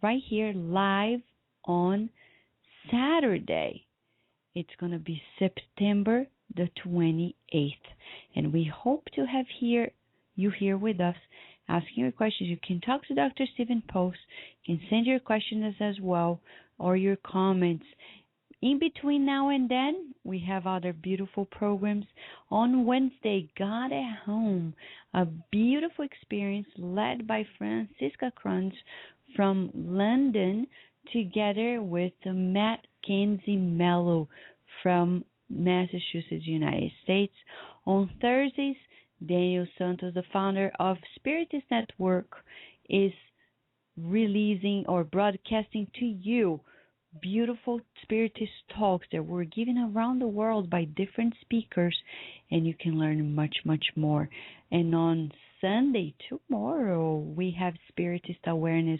right here live on Saturday. It's going to be September the 28th, and we hope to have you here with us asking your questions. You can talk to Dr. Stephen Post. You can send your questions as well or your comments. In between now and then, we have other beautiful programs. On Wednesday, God at Home, a beautiful experience led by Francisca Kranz from London, together with Mackenzie Mello from Massachusetts, United States. On Thursdays, Daniel Santos, the founder of Spiritist Network, is releasing or broadcasting to you beautiful Spiritist talks that were given around the world by different speakers, and you can learn much, much more. And on Sunday, tomorrow, we have Spiritist Awareness,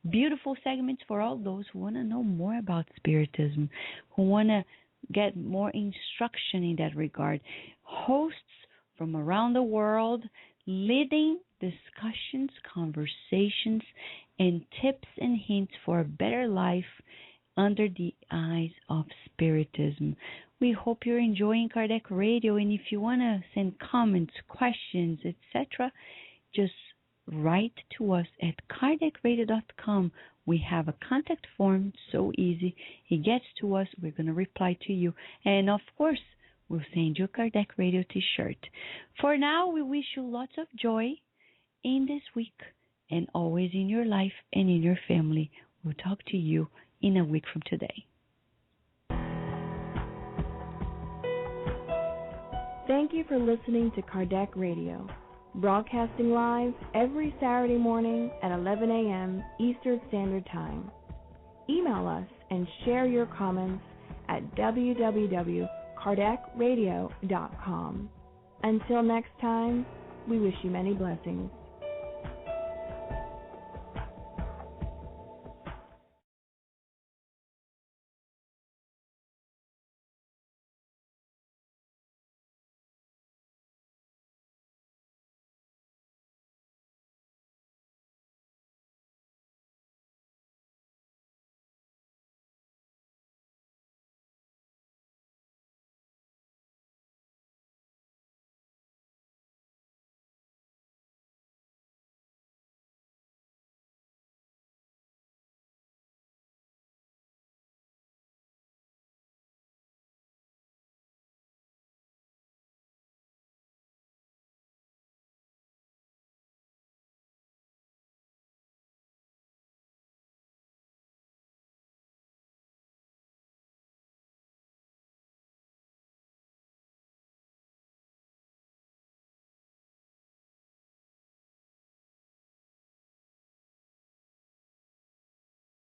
beautiful segments for all those who want to know more about Spiritism, who want to get more instruction in that regard. Hosts from around the world leading discussions, conversations, and tips and hints for a better life under the eyes of Spiritism. We hope you're enjoying Kardec Radio, and if you want to send comments, questions, etc., just write to us at kardecradio.com. We have a contact form, so easy. It gets to us. We're going to reply to you. And, of course, we'll send you a Kardec Radio t-shirt. For now, we wish you lots of joy in this week and always in your life and in your family. We'll talk to you in a week from today. Thank you for listening to Kardec Radio, broadcasting live every Saturday morning at 11 a.m. Eastern Standard Time. Email us and share your comments at www.kardecradio.com. Until next time, we wish you many blessings.